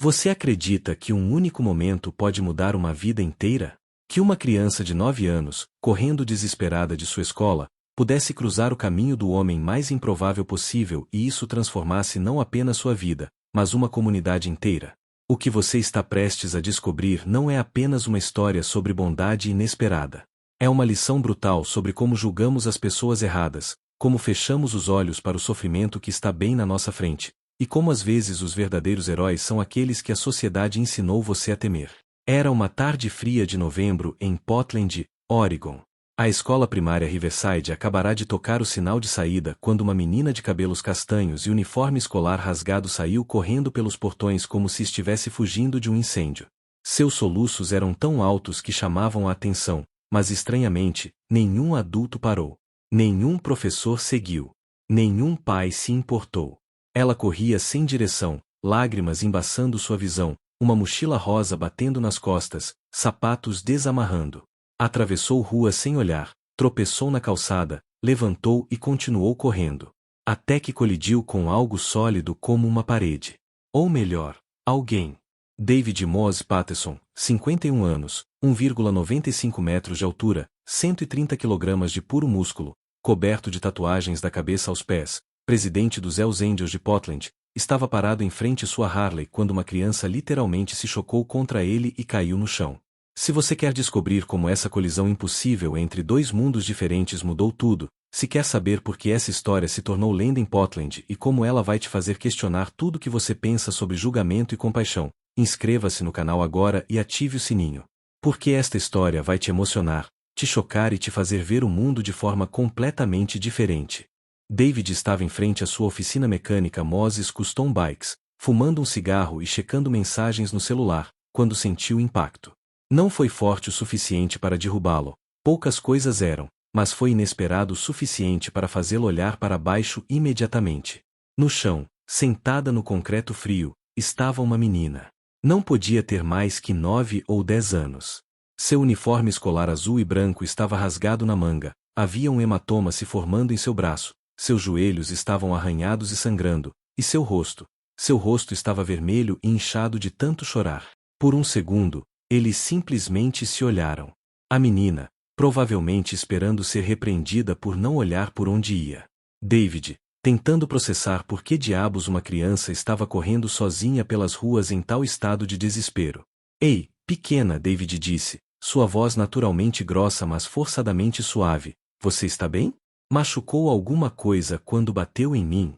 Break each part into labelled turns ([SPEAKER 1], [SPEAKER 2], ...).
[SPEAKER 1] Você acredita que um único momento pode mudar uma vida inteira? Que uma criança de 9 anos, correndo desesperada de sua escola, pudesse cruzar o caminho do homem mais improvável possível e isso transformasse não apenas sua vida, mas uma comunidade inteira? O que você está prestes a descobrir não é apenas uma história sobre bondade inesperada. É uma lição brutal sobre como julgamos as pessoas erradas, como fechamos os olhos para o sofrimento que está bem na nossa frente, e como às vezes os verdadeiros heróis são aqueles que a sociedade ensinou você a temer. Era uma tarde fria de novembro em Portland, Oregon. A escola primária Riverside acabará de tocar o sinal de saída quando uma menina de cabelos castanhos e uniforme escolar rasgado saiu correndo pelos portões como se estivesse fugindo de um incêndio. Seus soluços eram tão altos que chamavam a atenção, mas estranhamente, nenhum adulto parou. Nenhum professor seguiu. Nenhum pai se importou. Ela corria sem direção, lágrimas embaçando sua visão, uma mochila rosa batendo nas costas, sapatos desamarrando. Atravessou rua sem olhar, tropeçou na calçada, levantou e continuou correndo. Até que colidiu com algo sólido como uma parede. Ou melhor, alguém. David Moss Patterson, 51 anos, 1,95 metros de altura, 130 kg de puro músculo, coberto de tatuagens da cabeça aos pés, presidente dos Hells Angels de Portland, estava parado em frente à sua Harley quando uma criança literalmente se chocou contra ele e caiu no chão. Se você quer descobrir como essa colisão impossível entre dois mundos diferentes mudou tudo, se quer saber por que essa história se tornou lenda em Portland e como ela vai te fazer questionar tudo o que você pensa sobre julgamento e compaixão, inscreva-se no canal agora e ative o sininho. Porque esta história vai te emocionar, te chocar e te fazer ver o mundo de forma completamente diferente. David estava em frente à sua oficina mecânica Moses Custom Bikes, fumando um cigarro e checando mensagens no celular, quando sentiu o impacto. Não foi forte o suficiente para derrubá-lo, poucas coisas eram, mas foi inesperado o suficiente para fazê-lo olhar para baixo imediatamente. No chão, sentada no concreto frio, estava uma menina. Não podia ter mais que 9 ou 10 anos. Seu uniforme escolar azul e branco estava rasgado na manga, havia um hematoma se formando em seu braço, seus joelhos estavam arranhados e sangrando, e seu rosto estava vermelho e inchado de tanto chorar. Por um segundo, eles simplesmente se olharam. A menina, provavelmente esperando ser repreendida por não olhar por onde ia. David, tentando processar por que diabos uma criança estava correndo sozinha pelas ruas em tal estado de desespero. Ei, pequena, David disse, sua voz naturalmente grossa mas forçadamente suave, você está bem? Machucou alguma coisa quando bateu em mim?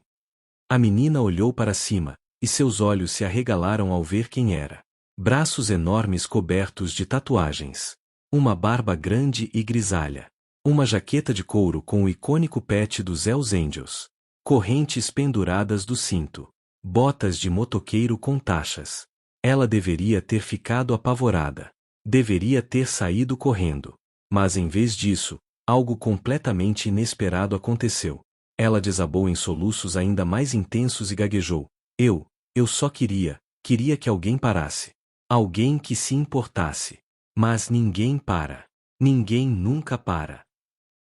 [SPEAKER 1] A menina olhou para cima, e seus olhos se arregalaram ao ver quem era. Braços enormes cobertos de tatuagens. Uma barba grande e grisalha. Uma jaqueta de couro com o icônico pet dos Hells Angels. Correntes penduradas do cinto. Botas de motoqueiro com taxas. Ela deveria ter ficado apavorada. Deveria ter saído correndo. Mas em vez disso, algo completamente inesperado aconteceu. Ela desabou em soluços ainda mais intensos e gaguejou. Eu só queria que alguém parasse. Alguém que se importasse. Mas ninguém para. Ninguém nunca para.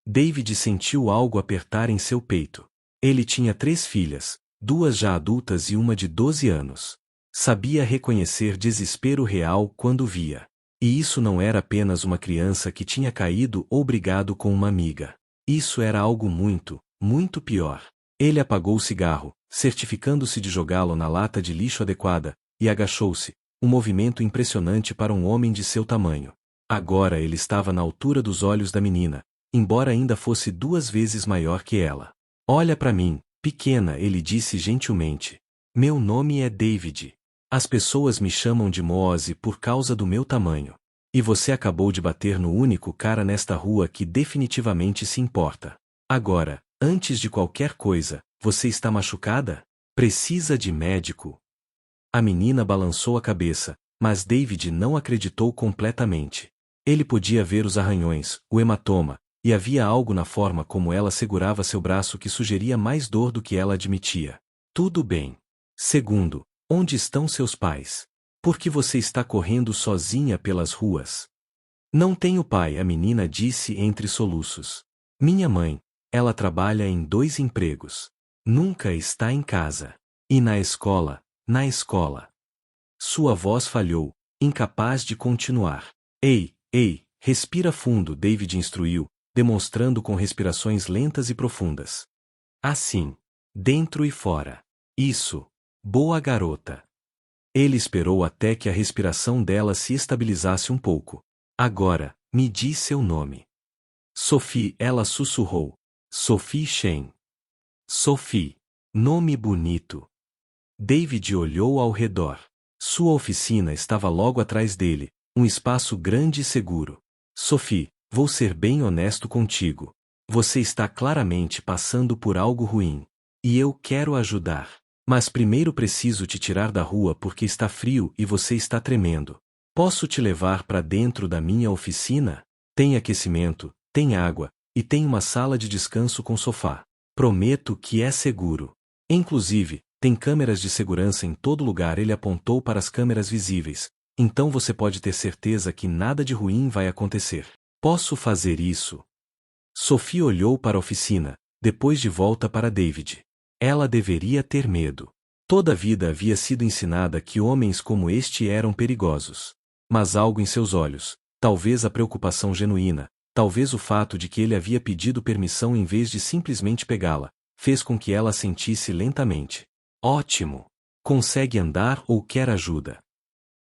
[SPEAKER 1] David sentiu algo apertar em seu peito. Ele tinha 3 filhas, 2 já adultas e uma de 12 anos. Sabia reconhecer desespero real quando via. E isso não era apenas uma criança que tinha caído ou brigado com uma amiga. Isso era algo muito, muito pior. Ele apagou o cigarro, certificando-se de jogá-lo na lata de lixo adequada, e agachou-se, um movimento impressionante para um homem de seu tamanho. Agora ele estava na altura dos olhos da menina, embora ainda fosse 2 vezes maior que ela. Olha para mim, pequena, ele disse gentilmente. Meu nome é David. As pessoas me chamam de Moose por causa do meu tamanho. E você acabou de bater no único cara nesta rua que definitivamente se importa. Agora, antes de qualquer coisa, você está machucada? Precisa de médico? A menina balançou a cabeça, mas David não acreditou completamente. Ele podia ver os arranhões, o hematoma, e havia algo na forma como ela segurava seu braço que sugeria mais dor do que ela admitia. Tudo bem. Segundo, onde estão seus pais? Por que você está correndo sozinha pelas ruas? Não tenho pai, a menina disse entre soluços. Minha mãe, ela trabalha em 2 empregos. Nunca está em casa. E na escola, Sua voz falhou, incapaz de continuar. Ei, respira fundo, David instruiu, demonstrando com respirações lentas e profundas. Assim. Dentro e fora. Isso. Boa garota. Ele esperou até que a respiração dela se estabilizasse um pouco. Agora, me diz seu nome. Sophie, ela sussurrou. Sophie Shen. Sophie. Nome bonito. David olhou ao redor. Sua oficina estava logo atrás dele, um espaço grande e seguro. Sophie, vou ser bem honesto contigo. Você está claramente passando por algo ruim. E eu quero ajudar. Mas primeiro preciso te tirar da rua porque está frio e você está tremendo. Posso te levar para dentro da minha oficina? Tem aquecimento, tem água, e tem uma sala de descanso com sofá. Prometo que é seguro. Inclusive, tem câmeras de segurança em todo lugar. Ele apontou para as câmeras visíveis. Então você pode ter certeza que nada de ruim vai acontecer. Posso fazer isso? Sophie olhou para a oficina, depois de volta para David. Ela deveria ter medo. Toda a vida havia sido ensinada que homens como este eram perigosos. Mas algo em seus olhos, talvez a preocupação genuína, talvez o fato de que ele havia pedido permissão em vez de simplesmente pegá-la, fez com que ela sentisse lentamente. Ótimo! Consegue andar ou quer ajuda?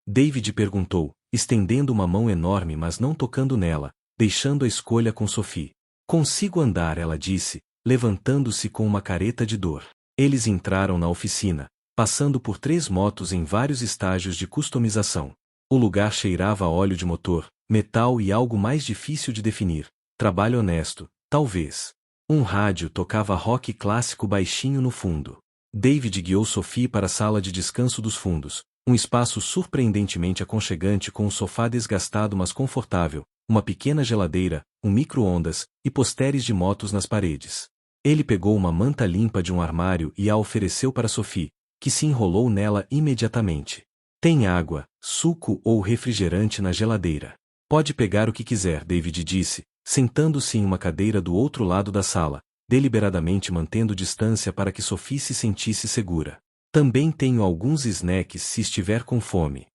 [SPEAKER 1] David perguntou, estendendo uma mão enorme mas não tocando nela, deixando a escolha com Sophie. Consigo andar, ela disse, levantando-se com uma careta de dor. Eles entraram na oficina, passando por 3 motos em vários estágios de customização. O lugar cheirava a óleo de motor, metal e algo mais difícil de definir. Trabalho honesto, talvez. Um rádio tocava rock clássico baixinho no fundo. David guiou Sophie para a sala de descanso dos fundos, um espaço surpreendentemente aconchegante com um sofá desgastado mas confortável, uma pequena geladeira, um micro-ondas, e posteres de motos nas paredes. Ele pegou uma manta limpa de um armário e a ofereceu para Sophie, que se enrolou nela imediatamente. Tem água, suco ou refrigerante na geladeira. Pode pegar o que quiser, David disse, sentando-se em uma cadeira do outro lado da sala, deliberadamente mantendo distância para que Sophie se sentisse segura. Também tenho alguns snacks se estiver com fome.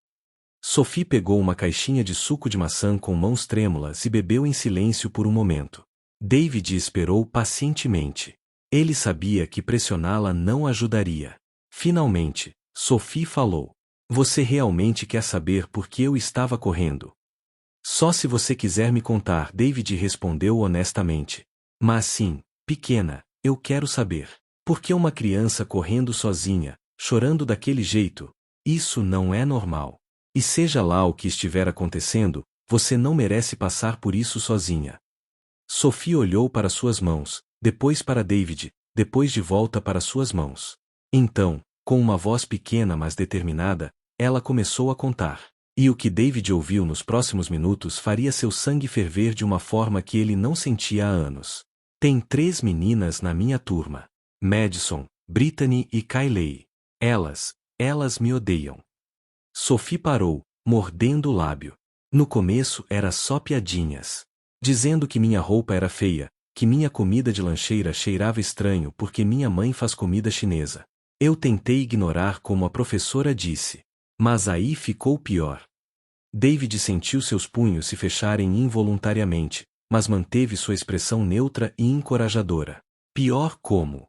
[SPEAKER 1] Sophie pegou uma caixinha de suco de maçã com mãos trêmulas e bebeu em silêncio por um momento. David esperou pacientemente. Ele sabia que pressioná-la não ajudaria. Finalmente, Sophie falou. Você realmente quer saber por que eu estava correndo? Só se você quiser me contar, David respondeu honestamente. Mas sim, pequena, eu quero saber. Por que uma criança correndo sozinha, chorando daquele jeito? Isso não é normal. E seja lá o que estiver acontecendo, você não merece passar por isso sozinha. Sophie olhou para suas mãos, depois para David, depois de volta para suas mãos. Então, com uma voz pequena mas determinada, ela começou a contar. E o que David ouviu nos próximos minutos faria seu sangue ferver de uma forma que ele não sentia há anos. Tem 3 meninas na minha turma. Madison, Brittany e Kylie. Elas me odeiam. Sophie parou, mordendo o lábio. No começo era só piadinhas. Dizendo que minha roupa era feia, que minha comida de lancheira cheirava estranho porque minha mãe faz comida chinesa. Eu tentei ignorar como a professora disse. Mas aí ficou pior. David sentiu seus punhos se fecharem involuntariamente, mas manteve sua expressão neutra e encorajadora. Pior como?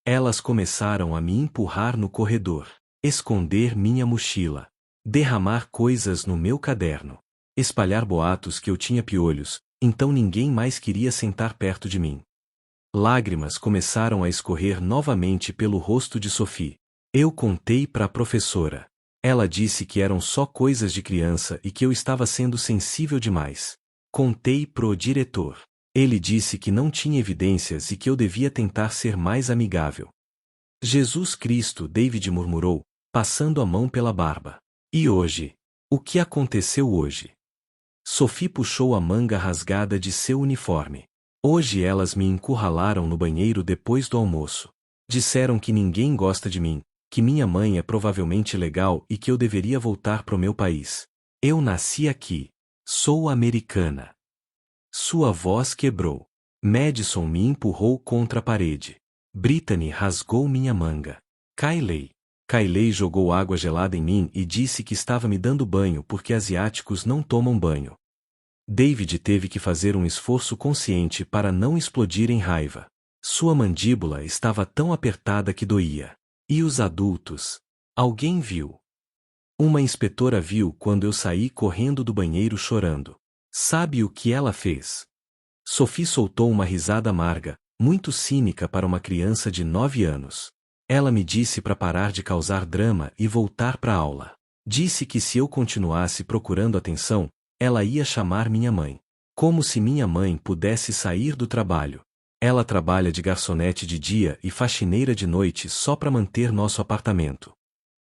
[SPEAKER 1] Elas começaram a me empurrar no corredor, esconder minha mochila, derramar coisas no meu caderno, espalhar boatos que eu tinha piolhos, então ninguém mais queria sentar perto de mim. Lágrimas começaram a escorrer novamente pelo rosto de Sophie. Eu contei para a professora. Ela disse que eram só coisas de criança e que eu estava sendo sensível demais. Contei pro diretor. Ele disse que não tinha evidências e que eu devia tentar ser mais amigável. Jesus Cristo, David murmurou, passando a mão pela barba. E hoje? O que aconteceu hoje? Sophie puxou a manga rasgada de seu uniforme. Hoje elas me encurralaram no banheiro depois do almoço. Disseram que ninguém gosta de mim, que minha mãe é provavelmente legal e que eu deveria voltar pro meu país. Eu nasci aqui. Sou americana. Sua voz quebrou. Madison me empurrou contra a parede. Brittany rasgou minha manga. Kylie jogou água gelada em mim e disse que estava me dando banho porque asiáticos não tomam banho. David teve que fazer um esforço consciente para não explodir em raiva. Sua mandíbula estava tão apertada que doía. E os adultos? Alguém viu? Uma inspetora viu quando eu saí correndo do banheiro chorando. Sabe o que ela fez? Sophie soltou uma risada amarga, muito cínica para uma criança de 9 anos. Ela me disse para parar de causar drama e voltar para a aula. Disse que se eu continuasse procurando atenção, ela ia chamar minha mãe. Como se minha mãe pudesse sair do trabalho. Ela trabalha de garçonete de dia e faxineira de noite só para manter nosso apartamento.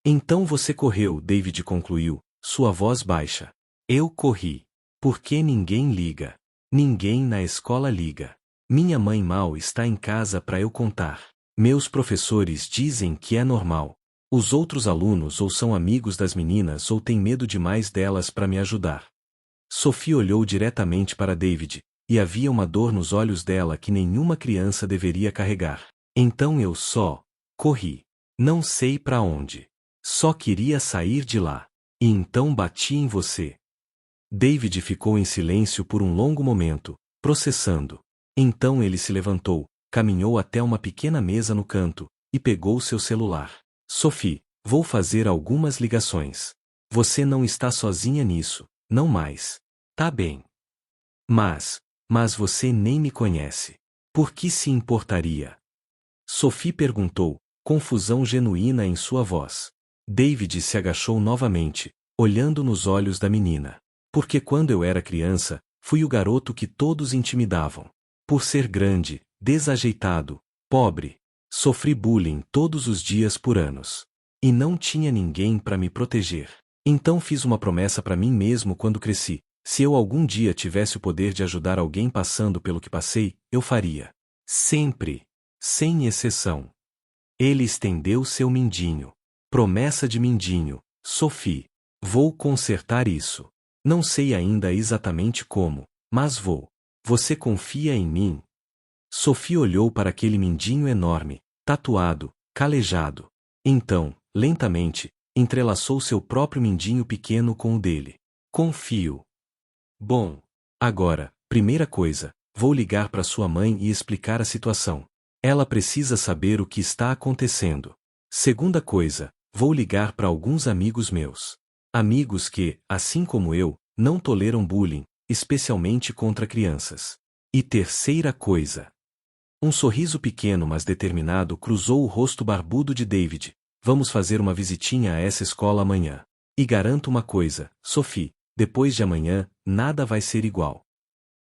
[SPEAKER 1] Então você correu, David concluiu, sua voz baixa. Eu corri. Porque ninguém liga. Ninguém na escola liga. Minha mãe mal está em casa para eu contar. Meus professores dizem que é normal. Os outros alunos ou são amigos das meninas ou têm medo demais delas para me ajudar. Sophie olhou diretamente para David, e havia uma dor nos olhos dela que nenhuma criança deveria carregar. Então eu só corri. Não sei para onde. Só queria sair de lá. E então bati em você. David ficou em silêncio por um longo momento, processando. Então ele se levantou, caminhou até uma pequena mesa no canto, e pegou seu celular. Sophie, vou fazer algumas ligações. Você não está sozinha nisso, não mais. Tá bem. Mas você nem me conhece. Por que se importaria? Sophie perguntou, confusão genuína em sua voz. David se agachou novamente, olhando nos olhos da menina. Porque quando eu era criança, fui o garoto que todos intimidavam. Por ser grande, desajeitado, pobre, sofri bullying todos os dias por anos. E não tinha ninguém para me proteger. Então fiz uma promessa para mim mesmo quando cresci. Se eu algum dia tivesse o poder de ajudar alguém passando pelo que passei, eu faria. Sempre. Sem exceção. Ele estendeu seu mindinho. Promessa de mindinho, Sophie. Vou consertar isso. Não sei ainda exatamente como, mas vou. Você confia em mim? Sophie olhou para aquele mindinho enorme, tatuado, calejado. Então, lentamente, entrelaçou seu próprio mindinho pequeno com o dele. Confio. Bom. Agora, primeira coisa, vou ligar para sua mãe e explicar a situação. Ela precisa saber o que está acontecendo. Segunda coisa, vou ligar para alguns amigos meus. Amigos que, assim como eu, não toleram bullying, especialmente contra crianças. E terceira coisa. Um sorriso pequeno mas determinado cruzou o rosto barbudo de David. Vamos fazer uma visitinha a essa escola amanhã. E garanto uma coisa, Sophie, depois de amanhã, nada vai ser igual.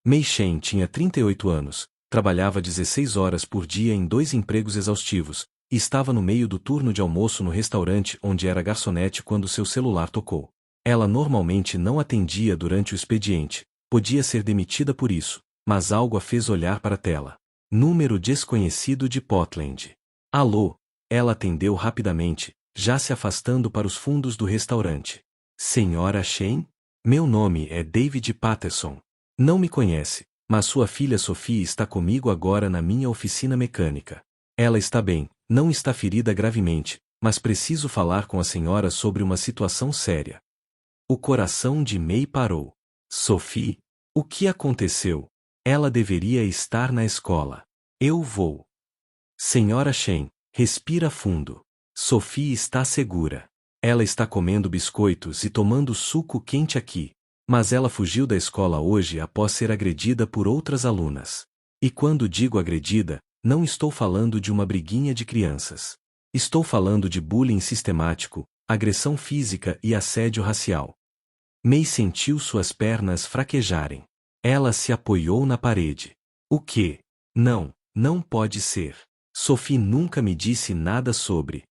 [SPEAKER 1] Mei Shen tinha 38 anos, trabalhava 16 horas por dia em 2 empregos exaustivos, e estava no meio do turno de almoço no restaurante onde era garçonete quando seu celular tocou. Ela normalmente não atendia durante o expediente, podia ser demitida por isso, mas algo a fez olhar para a tela. Número desconhecido de Portland. Alô? Ela atendeu rapidamente, já se afastando para os fundos do restaurante. Senhora Shen? Meu nome é David Patterson. Não me conhece, mas sua filha Sophie está comigo agora na minha oficina mecânica. Ela está bem, não está ferida gravemente, mas preciso falar com a senhora sobre uma situação séria. O coração de Mei parou. Sophie? O que aconteceu? Ela deveria estar na escola. Eu vou. Senhora Shen, respira fundo. Sophie está segura. Ela está comendo biscoitos e tomando suco quente aqui. Mas ela fugiu da escola hoje após ser agredida por outras alunas. E quando digo agredida, não estou falando de uma briguinha de crianças. Estou falando de bullying sistemático, agressão física e assédio racial. Mei sentiu suas pernas fraquejarem. Ela se apoiou na parede. O quê? Não pode ser. Sophie nunca me disse nada sobre.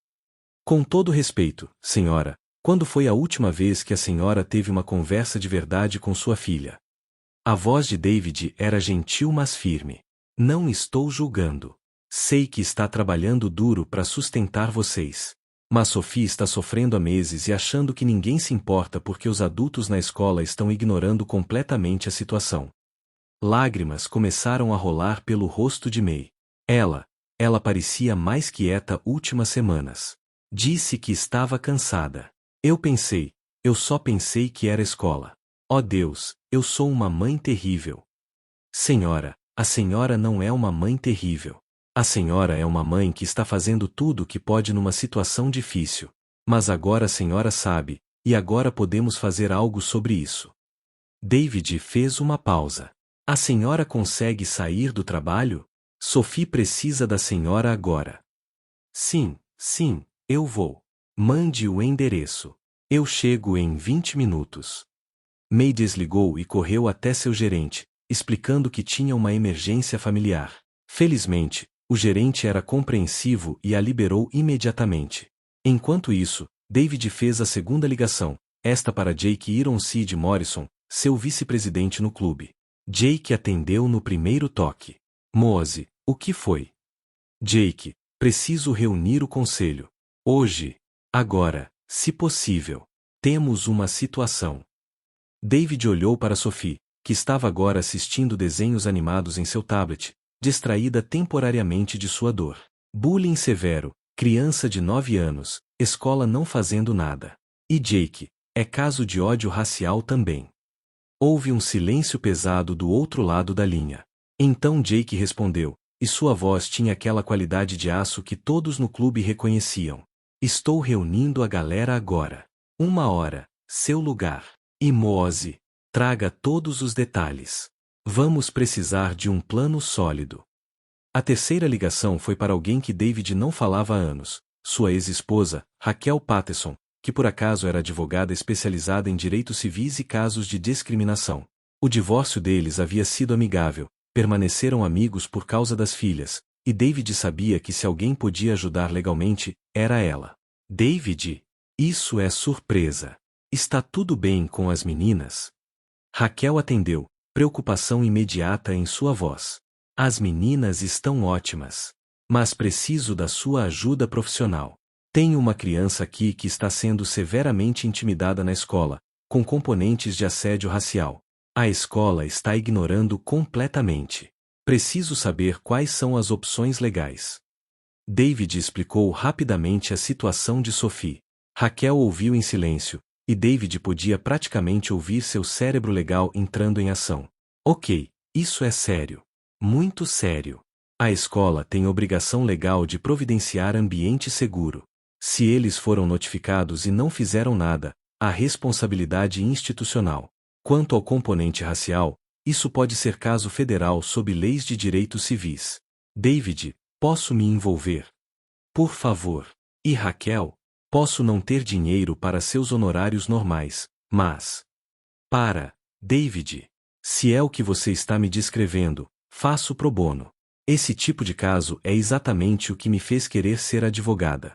[SPEAKER 1] Com todo respeito, senhora, quando foi a última vez que a senhora teve uma conversa de verdade com sua filha? A voz de David era gentil mas firme. Não estou julgando. Sei que está trabalhando duro para sustentar vocês. Mas Sophie está sofrendo há meses e achando que ninguém se importa porque os adultos na escola estão ignorando completamente a situação. Lágrimas começaram a rolar pelo rosto de Mei. Ela parecia mais quieta últimas semanas. Disse que estava cansada. Eu só pensei que era escola. Oh Deus, eu sou uma mãe terrível. Senhora, a senhora não é uma mãe terrível. A senhora é uma mãe que está fazendo tudo o que pode numa situação difícil. Mas agora a senhora sabe, e agora podemos fazer algo sobre isso. David fez uma pausa. A senhora consegue sair do trabalho? Sophie precisa da senhora agora. Sim, eu vou. Mande o endereço. Eu chego em 20 minutos. May desligou e correu até seu gerente, explicando que tinha uma emergência familiar. Felizmente, o gerente era compreensivo e a liberou imediatamente. Enquanto isso, David fez a segunda ligação, esta para Jake Ironside Morrison, seu vice-presidente no clube. Jake atendeu no primeiro toque. Mose, o que foi? Jake, preciso reunir o conselho. Hoje. Agora, se possível. Temos uma situação. David olhou para Sophie, que estava agora assistindo desenhos animados em seu tablet, distraída temporariamente de sua dor. Bullying severo, criança de 9 anos, escola não fazendo nada. E Jake, é caso de ódio racial também. Houve um silêncio pesado do outro lado da linha. Então Jake respondeu, e sua voz tinha aquela qualidade de aço que todos no clube reconheciam. Estou reunindo a galera agora. 1 hora, seu lugar. E Mose, traga todos os detalhes. Vamos precisar de um plano sólido. A terceira ligação foi para alguém que David não falava há anos, sua ex-esposa, Raquel Patterson, que por acaso era advogada especializada em direitos civis e casos de discriminação. O divórcio deles havia sido amigável, permaneceram amigos por causa das filhas, e David sabia que se alguém podia ajudar legalmente, era ela. David, isso é surpresa. Está tudo bem com as meninas? Raquel atendeu, preocupação imediata em sua voz. As meninas estão ótimas. Mas preciso da sua ajuda profissional. Tenho uma criança aqui que está sendo severamente intimidada na escola, com componentes de assédio racial. A escola está ignorando completamente. Preciso saber quais são as opções legais. David explicou rapidamente a situação de Sophie. Raquel ouviu em silêncio, e David podia praticamente ouvir seu cérebro legal entrando em ação. Ok, isso é sério. Muito sério. A escola tem obrigação legal de providenciar ambiente seguro. Se eles foram notificados e não fizeram nada, há responsabilidade institucional. Quanto ao componente racial, isso pode ser caso federal sob leis de direitos civis. David, posso me envolver? Por favor. E Raquel? Posso não ter dinheiro para seus honorários normais, mas... David. Se é o que você está me descrevendo, faço pro bono. Esse tipo de caso é exatamente o que me fez querer ser advogada.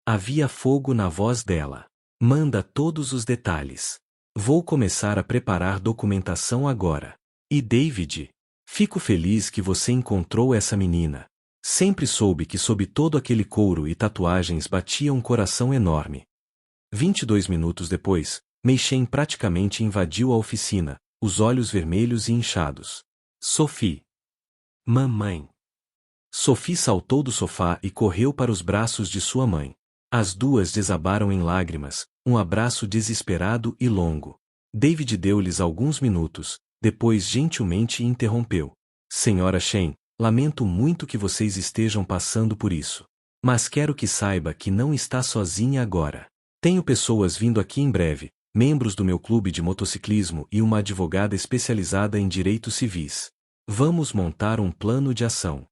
[SPEAKER 1] Havia fogo na voz dela. Manda todos os detalhes. Vou começar a preparar documentação agora. E David? Fico feliz que você encontrou essa menina. Sempre soube que sob todo aquele couro e tatuagens batia um coração enorme. 22 minutos depois, Meixen praticamente invadiu a oficina, os olhos vermelhos e inchados. Sophie. Mamãe. Sophie saltou do sofá e correu para os braços de sua mãe. As duas desabaram em lágrimas, um abraço desesperado e longo. David deu-lhes alguns minutos, depois gentilmente interrompeu. Senhora Shen, lamento muito que vocês estejam passando por isso. Mas quero que saiba que não está sozinha agora. Tenho pessoas vindo aqui em breve, membros do meu clube de motociclismo e uma advogada especializada em direitos civis. Vamos montar um plano de ação.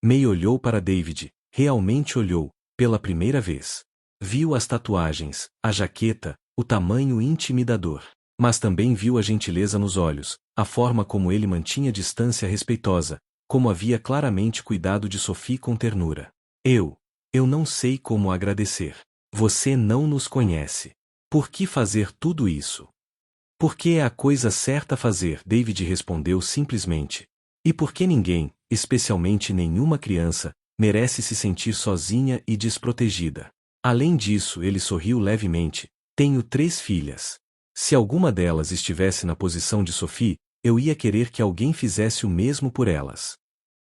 [SPEAKER 1] May olhou para David, realmente olhou, pela primeira vez. Viu as tatuagens, a jaqueta, o tamanho intimidador. Mas também viu a gentileza nos olhos, a forma como ele mantinha distância respeitosa, como havia claramente cuidado de Sophie com ternura. Eu não sei como agradecer. Você não nos conhece. Por que fazer tudo isso? Porque é a coisa certa a fazer, David respondeu simplesmente. E porque ninguém, especialmente nenhuma criança, merece se sentir sozinha e desprotegida. Além disso, ele sorriu levemente. Tenho 3 filhas. Se alguma delas estivesse na posição de Sophie, eu ia querer que alguém fizesse o mesmo por elas.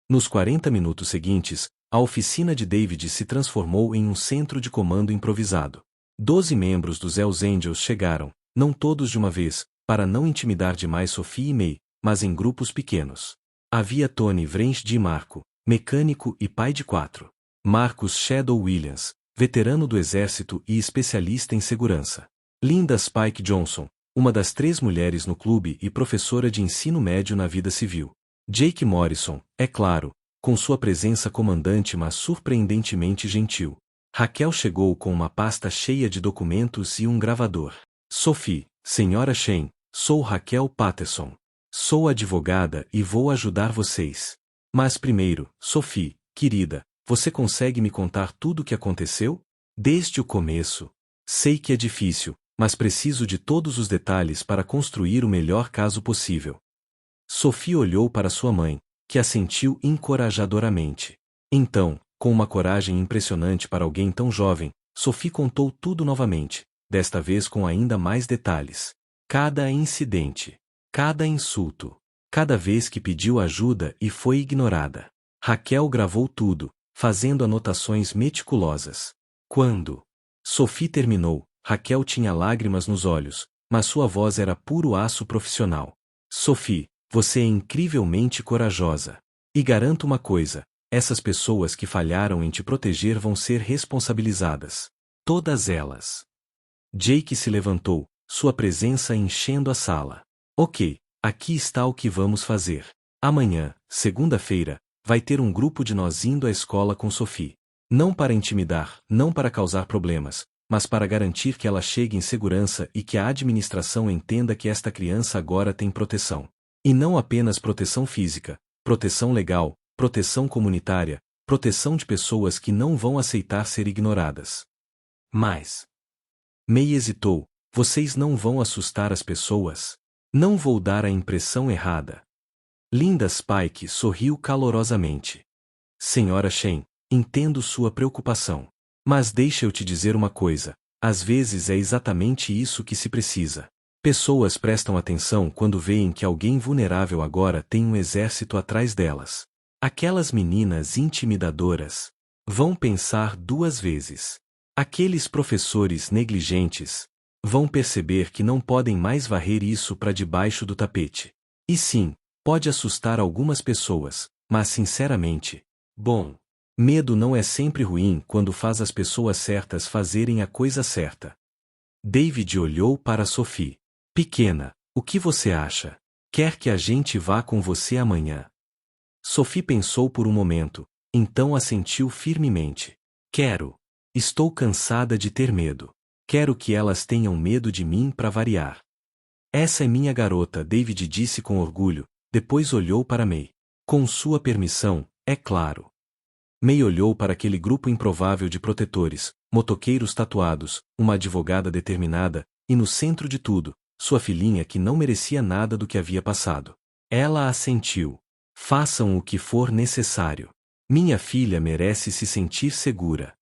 [SPEAKER 1] Nos 40 minutos seguintes, a oficina de David se transformou em um centro de comando improvisado. 12 membros dos Hells Angels chegaram, não todos de uma vez, para não intimidar demais Sophie e May, mas em grupos pequenos. Havia Tony Vrench de Marco, mecânico e pai de 4. Marcus Shadow Williams, veterano do exército e especialista em segurança. Linda Spike Johnson, uma das 3 mulheres no clube e professora de ensino médio na vida civil. Jake Morrison, é claro, com sua presença comandante mas surpreendentemente gentil. Raquel chegou com uma pasta cheia de documentos e um gravador. Sophie, Senhora Shen, sou Raquel Patterson. Sou advogada e vou ajudar vocês. Mas primeiro, Sophie, querida, você consegue me contar tudo o que aconteceu? Desde o começo. Sei que é difícil, mas preciso de todos os detalhes para construir o melhor caso possível. Sophie olhou para sua mãe, que assentiu encorajadoramente. Então, com uma coragem impressionante para alguém tão jovem, Sophie contou tudo novamente, desta vez com ainda mais detalhes. Cada incidente, cada insulto, cada vez que pediu ajuda e foi ignorada. Raquel gravou tudo, fazendo anotações meticulosas. Quando Sophie terminou, Raquel tinha lágrimas nos olhos, mas sua voz era puro aço profissional. Sophie, você é incrivelmente corajosa. E garanto uma coisa, essas pessoas que falharam em te proteger vão ser responsabilizadas. Todas elas. Jake se levantou, sua presença enchendo a sala. Ok, aqui está o que vamos fazer. Amanhã, segunda-feira, vai ter um grupo de nós indo à escola com Sophie. Não para intimidar, não para causar problemas, mas para garantir que ela chegue em segurança e que a administração entenda que esta criança agora tem proteção. E não apenas proteção física, proteção legal, proteção comunitária, proteção de pessoas que não vão aceitar ser ignoradas. Mas May hesitou, vocês não vão assustar as pessoas? Não vou dar a impressão errada. Linda Spike sorriu calorosamente. Senhora Shen, entendo sua preocupação. Mas deixa eu te dizer uma coisa, às vezes é exatamente isso que se precisa. Pessoas prestam atenção quando veem que alguém vulnerável agora tem um exército atrás delas. Aquelas meninas intimidadoras vão pensar 2 vezes. Aqueles professores negligentes vão perceber que não podem mais varrer isso para debaixo do tapete. E sim, pode assustar algumas pessoas, mas sinceramente, bom, medo não é sempre ruim quando faz as pessoas certas fazerem a coisa certa. David olhou para Sophie. Pequena, o que você acha? Quer que a gente vá com você amanhã? Sophie pensou por um momento, então assentiu firmemente. Quero. Estou cansada de ter medo. Quero que elas tenham medo de mim para variar. Essa é minha garota, David disse com orgulho, depois olhou para May. Com sua permissão, é claro. May olhou para aquele grupo improvável de protetores, motoqueiros tatuados, uma advogada determinada, e no centro de tudo, sua filhinha que não merecia nada do que havia passado. Ela assentiu. Façam o que for necessário. Minha filha merece se sentir segura.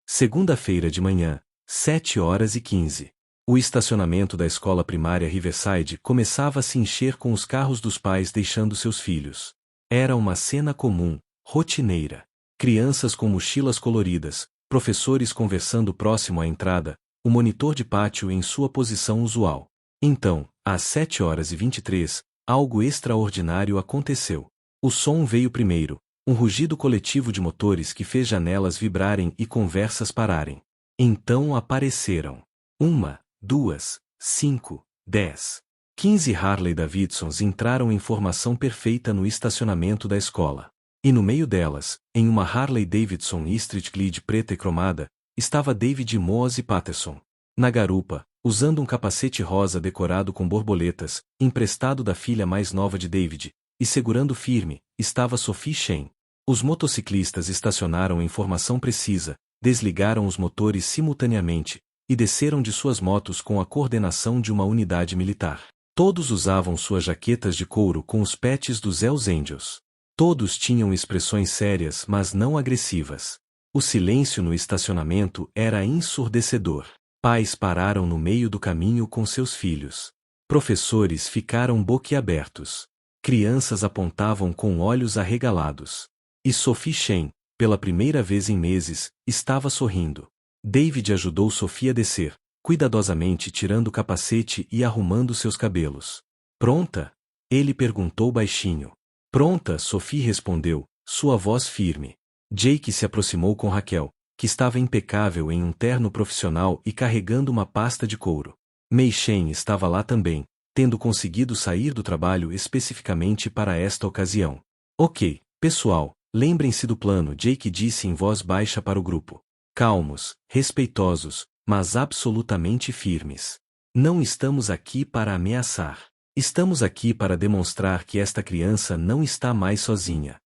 [SPEAKER 1] Segunda-feira de manhã, 7h15. O estacionamento da escola primária Riverside começava a se encher com os carros dos pais deixando seus filhos. Era uma cena comum, rotineira. Crianças com mochilas coloridas, professores conversando próximo à entrada, o monitor de pátio em sua posição usual. Então, às 7h23, algo extraordinário aconteceu. O som veio primeiro, um rugido coletivo de motores que fez janelas vibrarem e conversas pararem. Então apareceram 1, 2, 5, 10, 15 Harley Davidsons entraram em formação perfeita no estacionamento da escola. E no meio delas, em uma Harley Davidson Street Glide preta e cromada, estava David Mose Patterson. Na garupa, usando um capacete rosa decorado com borboletas, emprestado da filha mais nova de David, e segurando firme, estava Sophie Shen. Os motociclistas estacionaram em formação precisa, desligaram os motores simultaneamente, e desceram de suas motos com a coordenação de uma unidade militar. Todos usavam suas jaquetas de couro com os patches dos Hells Angels. Todos tinham expressões sérias mas não agressivas. O silêncio no estacionamento era ensurdecedor. Pais pararam no meio do caminho com seus filhos. Professores ficaram boquiabertos. Crianças apontavam com olhos arregalados. E Sophie Shen, pela primeira vez em meses, estava sorrindo. David ajudou Sophie a descer, cuidadosamente tirando o capacete e arrumando seus cabelos. Pronta? Ele perguntou baixinho. Pronta, Sophie respondeu, sua voz firme. Jake se aproximou com Raquel, que estava impecável em um terno profissional e carregando uma pasta de couro. Mei Shen estava lá também, tendo conseguido sair do trabalho especificamente para esta ocasião. Ok, pessoal, lembrem-se do plano, Jake disse em voz baixa para o grupo. Calmos, respeitosos, mas absolutamente firmes. Não estamos aqui para ameaçar. Estamos aqui para demonstrar que esta criança não está mais sozinha.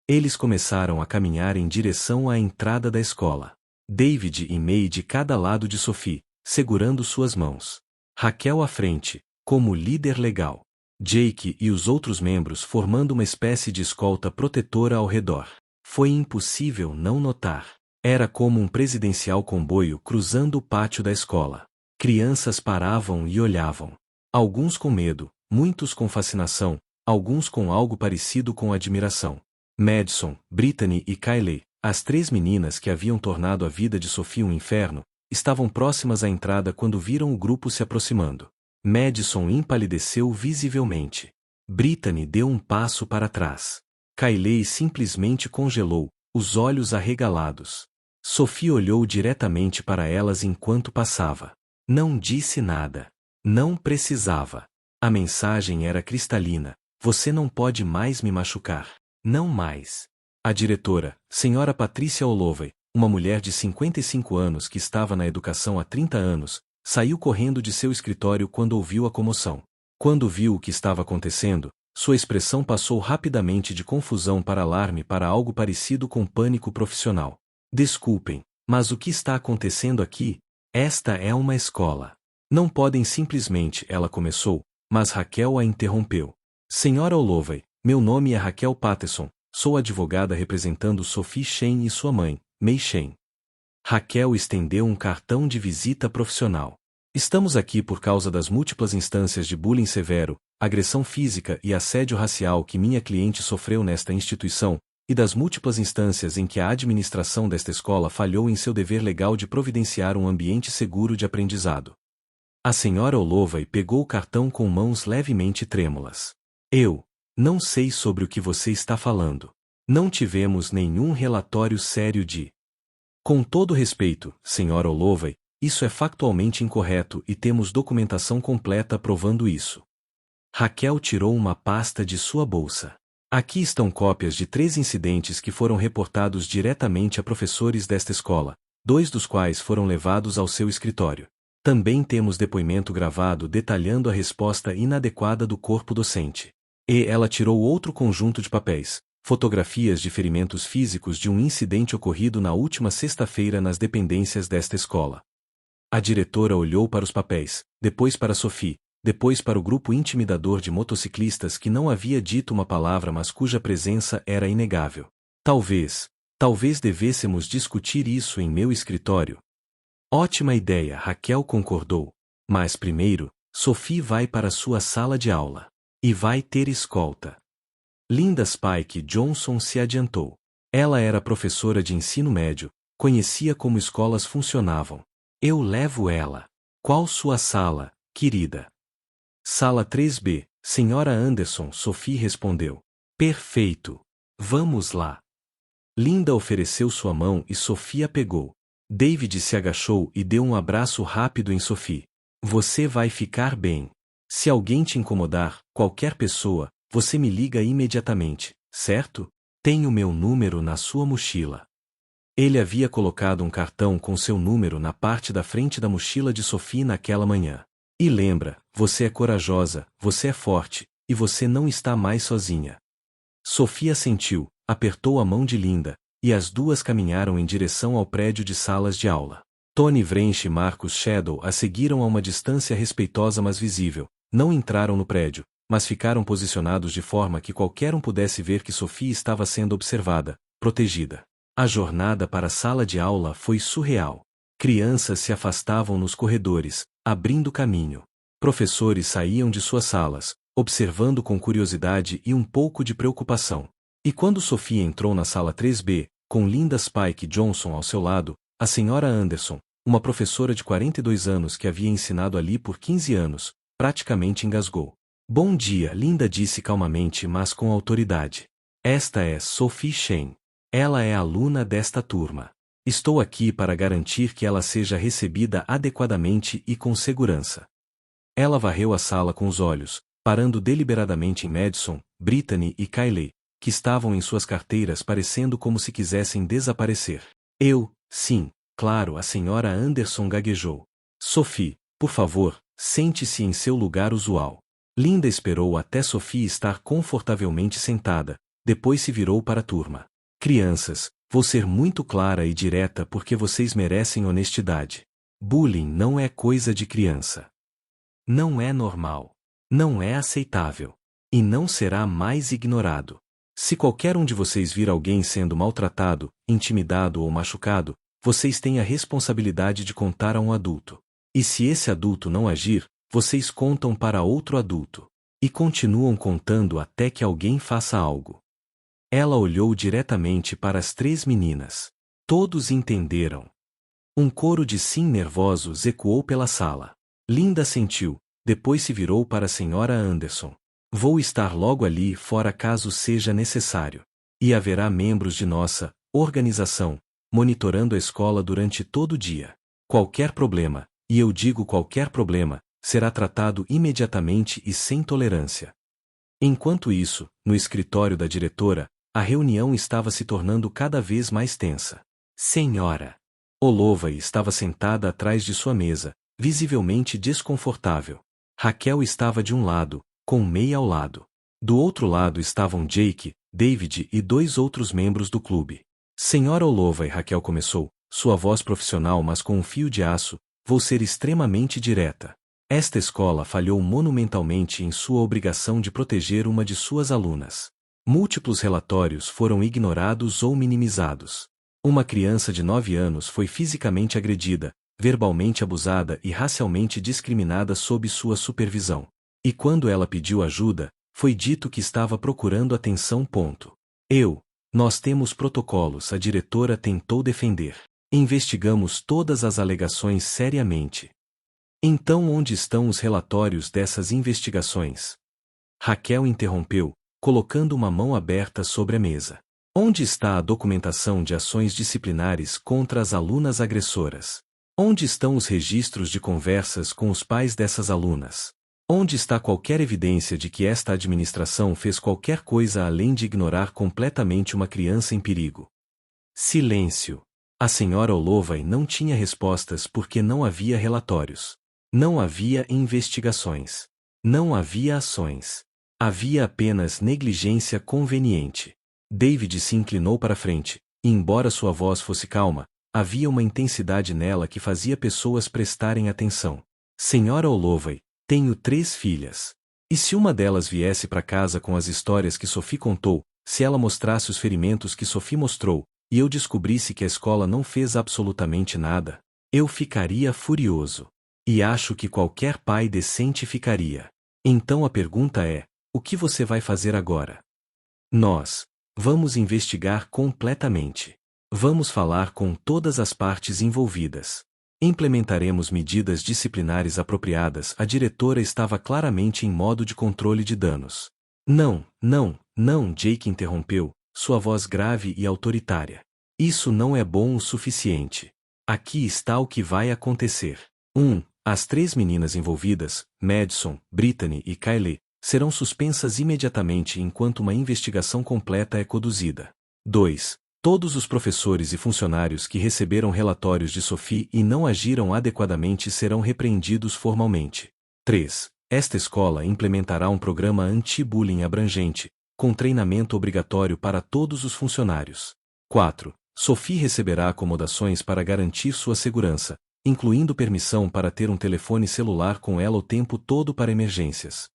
[SPEAKER 1] Eles começaram a caminhar em direção à entrada da escola. David e May de cada lado de Sophie, segurando suas mãos. Raquel à frente, como líder legal. Jake e os outros membros formando uma espécie de escolta protetora ao redor. Foi impossível não notar. Era como um presidencial comboio cruzando o pátio da escola. Crianças paravam e olhavam. Alguns com medo, muitos com fascinação, alguns com algo parecido com admiração. Madison, Brittany e Kylie, as 3 meninas que haviam tornado a vida de Sophie um inferno, estavam próximas à entrada quando viram o grupo se aproximando. Madison empalideceu visivelmente. Brittany deu um passo para trás. Kylie simplesmente congelou, os olhos arregalados. Sophie olhou diretamente para elas enquanto passava. Não disse nada. Não precisava. A mensagem era cristalina. Você não pode mais me machucar. Não mais. A diretora, Sra. Patrícia Olovey, uma mulher de 55 anos que estava na educação há 30 anos, saiu correndo de seu escritório quando ouviu a comoção. Quando viu o que estava acontecendo, sua expressão passou rapidamente de confusão para alarme para algo parecido com pânico profissional. Desculpem, mas o que está acontecendo aqui? Esta é uma escola. Não podem simplesmente, ela começou, mas Raquel a interrompeu. Senhora Olovey, meu nome é Raquel Patterson, sou advogada representando Sophie Shen e sua mãe, Mei Shen. Raquel estendeu um cartão de visita profissional. Estamos aqui por causa das múltiplas instâncias de bullying severo, agressão física e assédio racial que minha cliente sofreu nesta instituição, e das múltiplas instâncias em que a administração desta escola falhou em seu dever legal de providenciar um ambiente seguro de aprendizado. A senhora Olovey pegou o cartão com mãos levemente trêmulas. Eu não sei sobre o que você está falando. Não tivemos nenhum relatório sério de... Com todo respeito, senhora Olovey, isso é factualmente incorreto e temos documentação completa provando isso. Raquel tirou uma pasta de sua bolsa. Aqui estão cópias de 3 incidentes que foram reportados diretamente a professores desta escola, 2 dos quais foram levados ao seu escritório. Também temos depoimento gravado detalhando a resposta inadequada do corpo docente. E ela tirou outro conjunto de papéis, fotografias de ferimentos físicos de um incidente ocorrido na última sexta-feira nas dependências desta escola. A diretora olhou para os papéis, depois para Sophie, depois para o grupo intimidador de motociclistas que não havia dito uma palavra mas cuja presença era inegável. Talvez devêssemos discutir isso em meu escritório. Ótima ideia, Raquel concordou. Mas primeiro, Sophie vai para sua sala de aula. E vai ter escolta. Linda Spike Johnson se adiantou. Ela era professora de ensino médio, conhecia como escolas funcionavam. Eu levo ela. Qual sua sala, querida? Sala 3B, Senhora Anderson, Sophie respondeu. Perfeito. Vamos lá. Linda ofereceu sua mão e Sophie a pegou. David se agachou e deu um abraço rápido em Sophie. Você vai ficar bem. Se alguém te incomodar, qualquer pessoa, você me liga imediatamente, certo? Tenho meu número na sua mochila. Ele havia colocado um cartão com seu número na parte da frente da mochila de Sophie naquela manhã. E lembra, você é corajosa, você é forte, e você não está mais sozinha. Sophie assentiu, apertou a mão de Linda, e as duas caminharam em direção ao prédio de salas de aula. Tony Vrench e Marcus Shadow a seguiram a uma distância respeitosa mas visível. Não entraram no prédio, mas ficaram posicionados de forma que qualquer um pudesse ver que Sophie estava sendo observada, protegida. A jornada para a sala de aula foi surreal. Crianças se afastavam nos corredores, abrindo caminho. Professores saíam de suas salas, observando com curiosidade e um pouco de preocupação. E quando Sophie entrou na sala 3B, com Linda Spike Johnson ao seu lado, a senhora Anderson, uma professora de 42 anos que havia ensinado ali por 15 anos, praticamente engasgou. Bom dia, Linda disse calmamente mas com autoridade. Esta é Sophie Chen. Ela é aluna desta turma. Estou aqui para garantir que ela seja recebida adequadamente e com segurança. Ela varreu a sala com os olhos, parando deliberadamente em Madison, Brittany e Kylie, que estavam em suas carteiras parecendo como se quisessem desaparecer. Sim, claro, a senhora Anderson gaguejou. Sophie, por favor, sente-se em seu lugar usual. Linda esperou até Sophie estar confortavelmente sentada, depois se virou para a turma. Crianças, vou ser muito clara e direta porque vocês merecem honestidade. Bullying não é coisa de criança. Não é normal. Não é aceitável. E não será mais ignorado. Se qualquer um de vocês vir alguém sendo maltratado, intimidado ou machucado, vocês têm a responsabilidade de contar a um adulto. E se esse adulto não agir, vocês contam para outro adulto. E continuam contando até que alguém faça algo. Ela olhou diretamente para as 3 meninas. Todos entenderam. Um coro de sim nervosos ecoou pela sala. Linda sentiu, depois se virou para a senhora Anderson. Vou estar logo ali fora caso seja necessário. E haverá membros de nossa organização monitorando a escola durante todo o dia. Qualquer problema, e eu digo qualquer problema, será tratado imediatamente e sem tolerância. Enquanto isso, no escritório da diretora, a reunião estava se tornando cada vez mais tensa. Senhora Holloway estava sentada atrás de sua mesa, visivelmente desconfortável. Raquel estava de um lado, com May ao lado. Do outro lado estavam Jake, David e 2 outros membros do clube. Senhora Holloway, Raquel começou, sua voz profissional mas com um fio de aço, vou ser extremamente direta. Esta escola falhou monumentalmente em sua obrigação de proteger uma de suas alunas. Múltiplos relatórios foram ignorados ou minimizados. Uma criança de 9 anos foi fisicamente agredida, verbalmente abusada e racialmente discriminada sob sua supervisão. E quando ela pediu ajuda, foi dito que estava procurando atenção. Nós temos protocolos, a diretora tentou defender. Investigamos todas as alegações seriamente. Então onde estão os relatórios dessas investigações? Raquel interrompeu, colocando uma mão aberta sobre a mesa. Onde está a documentação de ações disciplinares contra as alunas agressoras? Onde estão os registros de conversas com os pais dessas alunas? Onde está qualquer evidência de que esta administração fez qualquer coisa além de ignorar completamente uma criança em perigo? Silêncio. A senhora Holloway não tinha respostas porque não havia relatórios. Não havia investigações. Não havia ações. Havia apenas negligência conveniente. David se inclinou para frente, e embora sua voz fosse calma, havia uma intensidade nela que fazia pessoas prestarem atenção. Senhora Holloway, tenho 3 filhas. E se uma delas viesse para casa com as histórias que Sophie contou, se ela mostrasse os ferimentos que Sophie mostrou, e eu descobrisse que a escola não fez absolutamente nada, eu ficaria furioso. E acho que qualquer pai decente ficaria. Então a pergunta é, o que você vai fazer agora? Nós vamos investigar completamente. Vamos falar com todas as partes envolvidas. Implementaremos medidas disciplinares apropriadas. A diretora estava claramente em modo de controle de danos. Não, Jake interrompeu, sua voz grave e autoritária. Isso não é bom o suficiente. Aqui está o que vai acontecer. 1. As 3 meninas envolvidas, Madison, Brittany e Kylie, serão suspensas imediatamente enquanto uma investigação completa é conduzida. 2. Todos os professores e funcionários que receberam relatórios de Sophie e não agiram adequadamente serão repreendidos formalmente. 3. Esta escola implementará um programa anti-bullying abrangente, com treinamento obrigatório para todos os funcionários. 4. Sophie receberá acomodações para garantir sua segurança, incluindo permissão para ter um telefone celular com ela o tempo todo para emergências.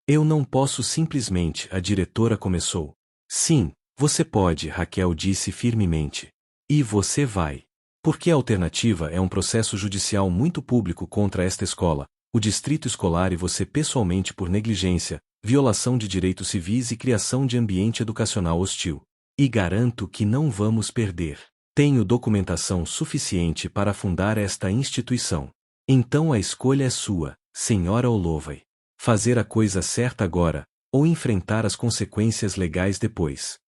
[SPEAKER 1] Eu não posso simplesmente, a diretora começou. Sim, você pode, Raquel disse firmemente. E você vai. Porque a alternativa é um processo judicial muito público contra esta escola, o distrito escolar e você pessoalmente por negligência, violação de direitos civis e criação de ambiente educacional hostil. E garanto que não vamos perder. Tenho documentação suficiente para fundar esta instituição. Então a escolha é sua, Sra. Holloway. Fazer a coisa certa agora, ou enfrentar as consequências legais depois.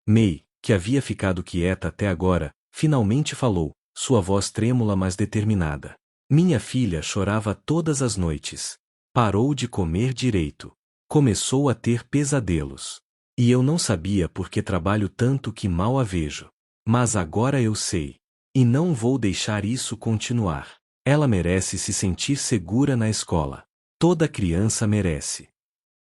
[SPEAKER 1] May, que havia ficado quieta até agora, finalmente falou, sua voz trêmula mas determinada. Minha filha chorava todas as noites. Parou de comer direito. Começou a ter pesadelos. E eu não sabia por que trabalho tanto que mal a vejo. Mas agora eu sei. E não vou deixar isso continuar. Ela merece se sentir segura na escola. Toda criança merece.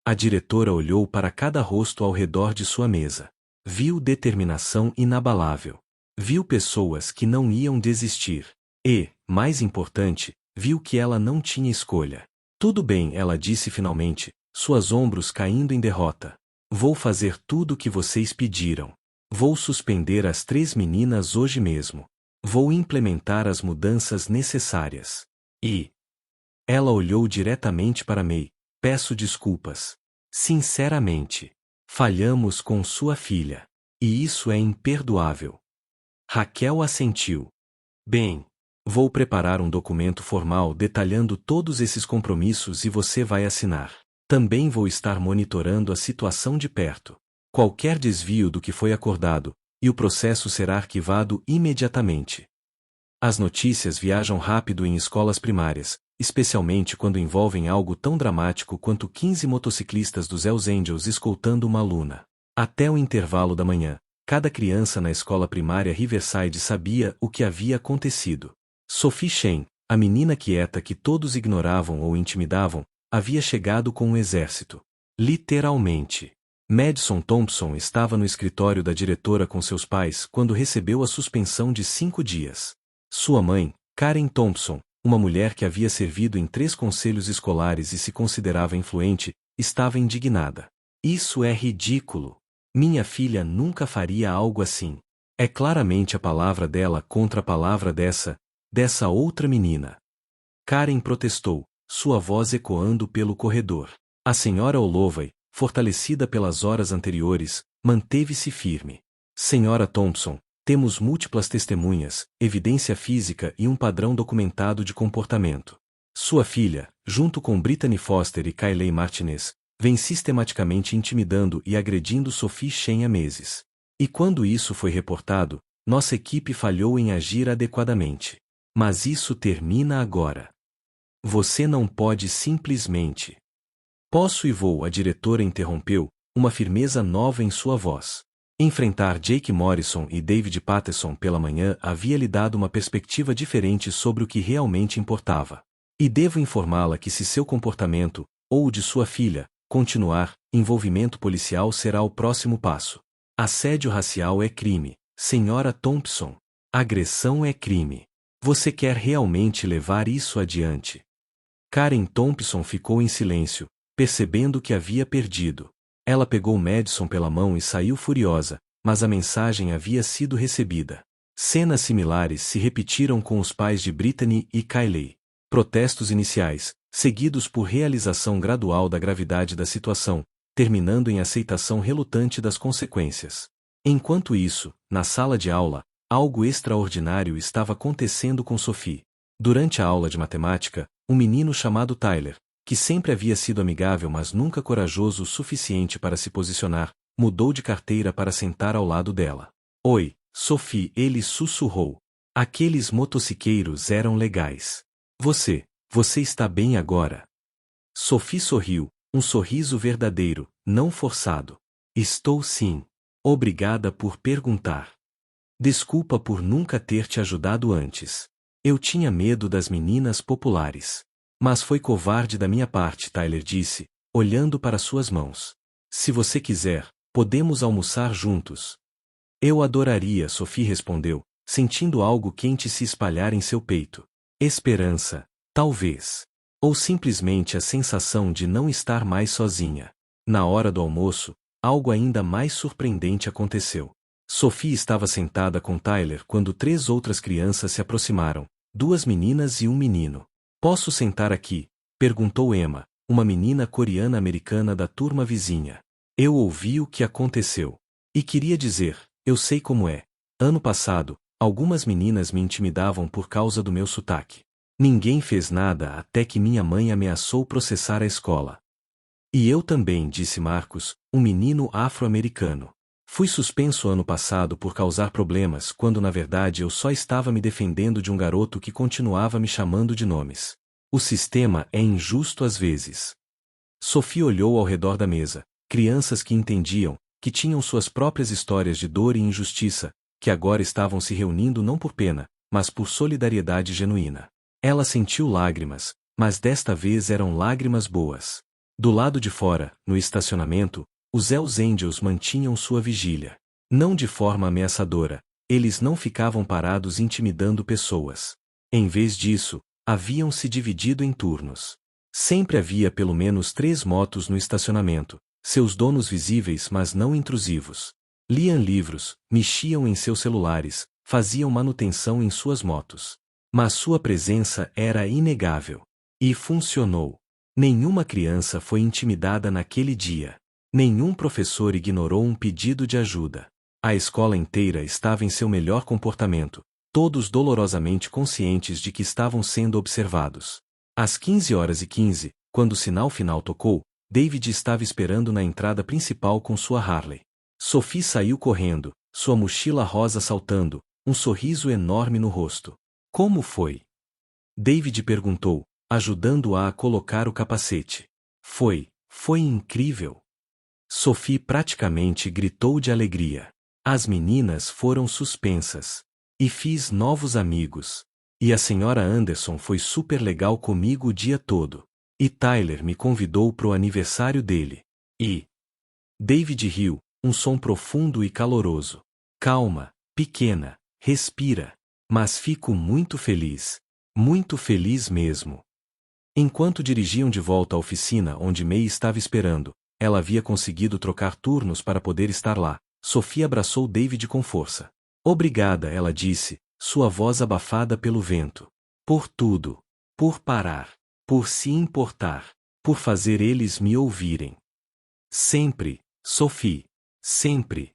[SPEAKER 1] A diretora olhou para cada rosto ao redor de sua mesa. Viu determinação inabalável. Viu pessoas que não iam desistir. E, mais importante, viu que ela não tinha escolha. Tudo bem, ela disse finalmente, suas ombros caindo em derrota. Vou fazer tudo o que vocês pediram. Vou suspender as 3 meninas hoje mesmo. Vou implementar as mudanças necessárias. E... Ela olhou diretamente para May. Peço desculpas. Sinceramente. Falhamos com sua filha. E isso é imperdoável. Raquel assentiu. Bem, vou preparar um documento formal detalhando todos esses compromissos e você vai assinar. Também vou estar monitorando a situação de perto. Qualquer desvio do que foi acordado, e o processo será arquivado imediatamente. As notícias viajam rápido em escolas primárias, especialmente quando envolvem algo tão dramático quanto 15 motociclistas dos Hells Angels escoltando uma aluna. Até o intervalo da manhã, cada criança na escola primária Riverside sabia o que havia acontecido. Sophie Chen, a menina quieta que todos ignoravam ou intimidavam, havia chegado com um exército. Literalmente. Madison Thompson estava no escritório da diretora com seus pais quando recebeu a suspensão de 5 dias. Sua mãe, Karen Thompson, uma mulher que havia servido em 3 conselhos escolares e se considerava influente, estava indignada. Isso é ridículo. Minha filha nunca faria algo assim. É claramente a palavra dela contra a palavra dessa outra menina. Karen protestou, sua voz ecoando pelo corredor. A senhora Holloway, fortalecida pelas horas anteriores, manteve-se firme. Senhora Thompson, temos múltiplas testemunhas, evidência física e um padrão documentado de comportamento. Sua filha, junto com Brittany Foster e Kylie Martinez, vem sistematicamente intimidando e agredindo Sophie Chen há meses. E quando isso foi reportado, nossa equipe falhou em agir adequadamente. Mas isso termina agora. Você não pode simplesmente... Posso e vou, a diretora interrompeu, uma firmeza nova em sua voz. Enfrentar Jake Morrison e David Patterson pela manhã havia lhe dado uma perspectiva diferente sobre o que realmente importava. E devo informá-la que se seu comportamento, ou o de sua filha, continuar, envolvimento policial será o próximo passo. Assédio racial é crime, senhora Thompson. Agressão é crime. Você quer realmente levar isso adiante? Karen Thompson ficou em silêncio, percebendo que havia perdido. Ela pegou Madison pela mão e saiu furiosa, mas a mensagem havia sido recebida. Cenas similares se repetiram com os pais de Brittany e Kylie. Protestos iniciais, seguidos por realização gradual da gravidade da situação, terminando em aceitação relutante das consequências. Enquanto isso, na sala de aula, algo extraordinário estava acontecendo com Sophie. Durante a aula de matemática, um menino chamado Tyler, que sempre havia sido amigável mas nunca corajoso o suficiente para se posicionar, mudou de carteira para sentar ao lado dela. Oi, Sophie, ele sussurrou. Aqueles motociqueiros eram legais. Você está bem agora? Sophie sorriu, um sorriso verdadeiro, não forçado. Estou sim. Obrigada por perguntar. Desculpa por nunca ter te ajudado antes. Eu tinha medo das meninas populares. Mas foi covarde da minha parte, Tyler disse, olhando para suas mãos. Se você quiser, podemos almoçar juntos. Eu adoraria, Sophie respondeu, sentindo algo quente se espalhar em seu peito. Esperança, talvez. Ou simplesmente a sensação de não estar mais sozinha. Na hora do almoço, algo ainda mais surpreendente aconteceu. Sophie estava sentada com Tyler quando 3 outras crianças se aproximaram, 2 meninas e um menino. Posso sentar aqui? Perguntou Emma, uma menina coreana-americana da turma vizinha. Eu ouvi o que aconteceu. E queria dizer, eu sei como é. Ano passado, algumas meninas me intimidavam por causa do meu sotaque. Ninguém fez nada até que minha mãe ameaçou processar a escola. E eu também, disse Marcos, um menino afro-americano. Fui suspenso ano passado por causar problemas quando na verdade eu só estava me defendendo de um garoto que continuava me chamando de nomes. O sistema é injusto às vezes. Sophie olhou ao redor da mesa, crianças que entendiam, que tinham suas próprias histórias de dor e injustiça, que agora estavam se reunindo não por pena, mas por solidariedade genuína. Ela sentiu lágrimas, mas desta vez eram lágrimas boas. Do lado de fora, no estacionamento, os Hells Angels mantinham sua vigília. Não de forma ameaçadora, eles não ficavam parados intimidando pessoas. Em vez disso, haviam se dividido em turnos. Sempre havia pelo menos 3 motos no estacionamento, seus donos visíveis mas não intrusivos. Liam livros, mexiam em seus celulares, faziam manutenção em suas motos. Mas sua presença era inegável. E funcionou. Nenhuma criança foi intimidada naquele dia. Nenhum professor ignorou um pedido de ajuda. A escola inteira estava em seu melhor comportamento, todos dolorosamente conscientes de que estavam sendo observados. Às 15h15, quando o sinal final tocou, David estava esperando na entrada principal com sua Harley. Sophie saiu correndo, sua mochila rosa saltando, um sorriso enorme no rosto. Como foi? David perguntou, ajudando-a a colocar o capacete. Foi incrível. Sophie praticamente gritou de alegria. As meninas foram suspensas. E fiz novos amigos. E a senhora Anderson foi super legal comigo o dia todo. E Tyler me convidou pro aniversário dele. E David riu, um som profundo e caloroso. Calma, pequena, respira. Mas fico muito feliz mesmo. Enquanto dirigiam de volta à oficina onde May estava esperando, ela havia conseguido trocar turnos para poder estar lá. Sophie abraçou David com força. Obrigada, ela disse, sua voz abafada pelo vento. Por tudo. Por parar. Por se importar. Por fazer eles me ouvirem. Sempre, Sophie. Sempre.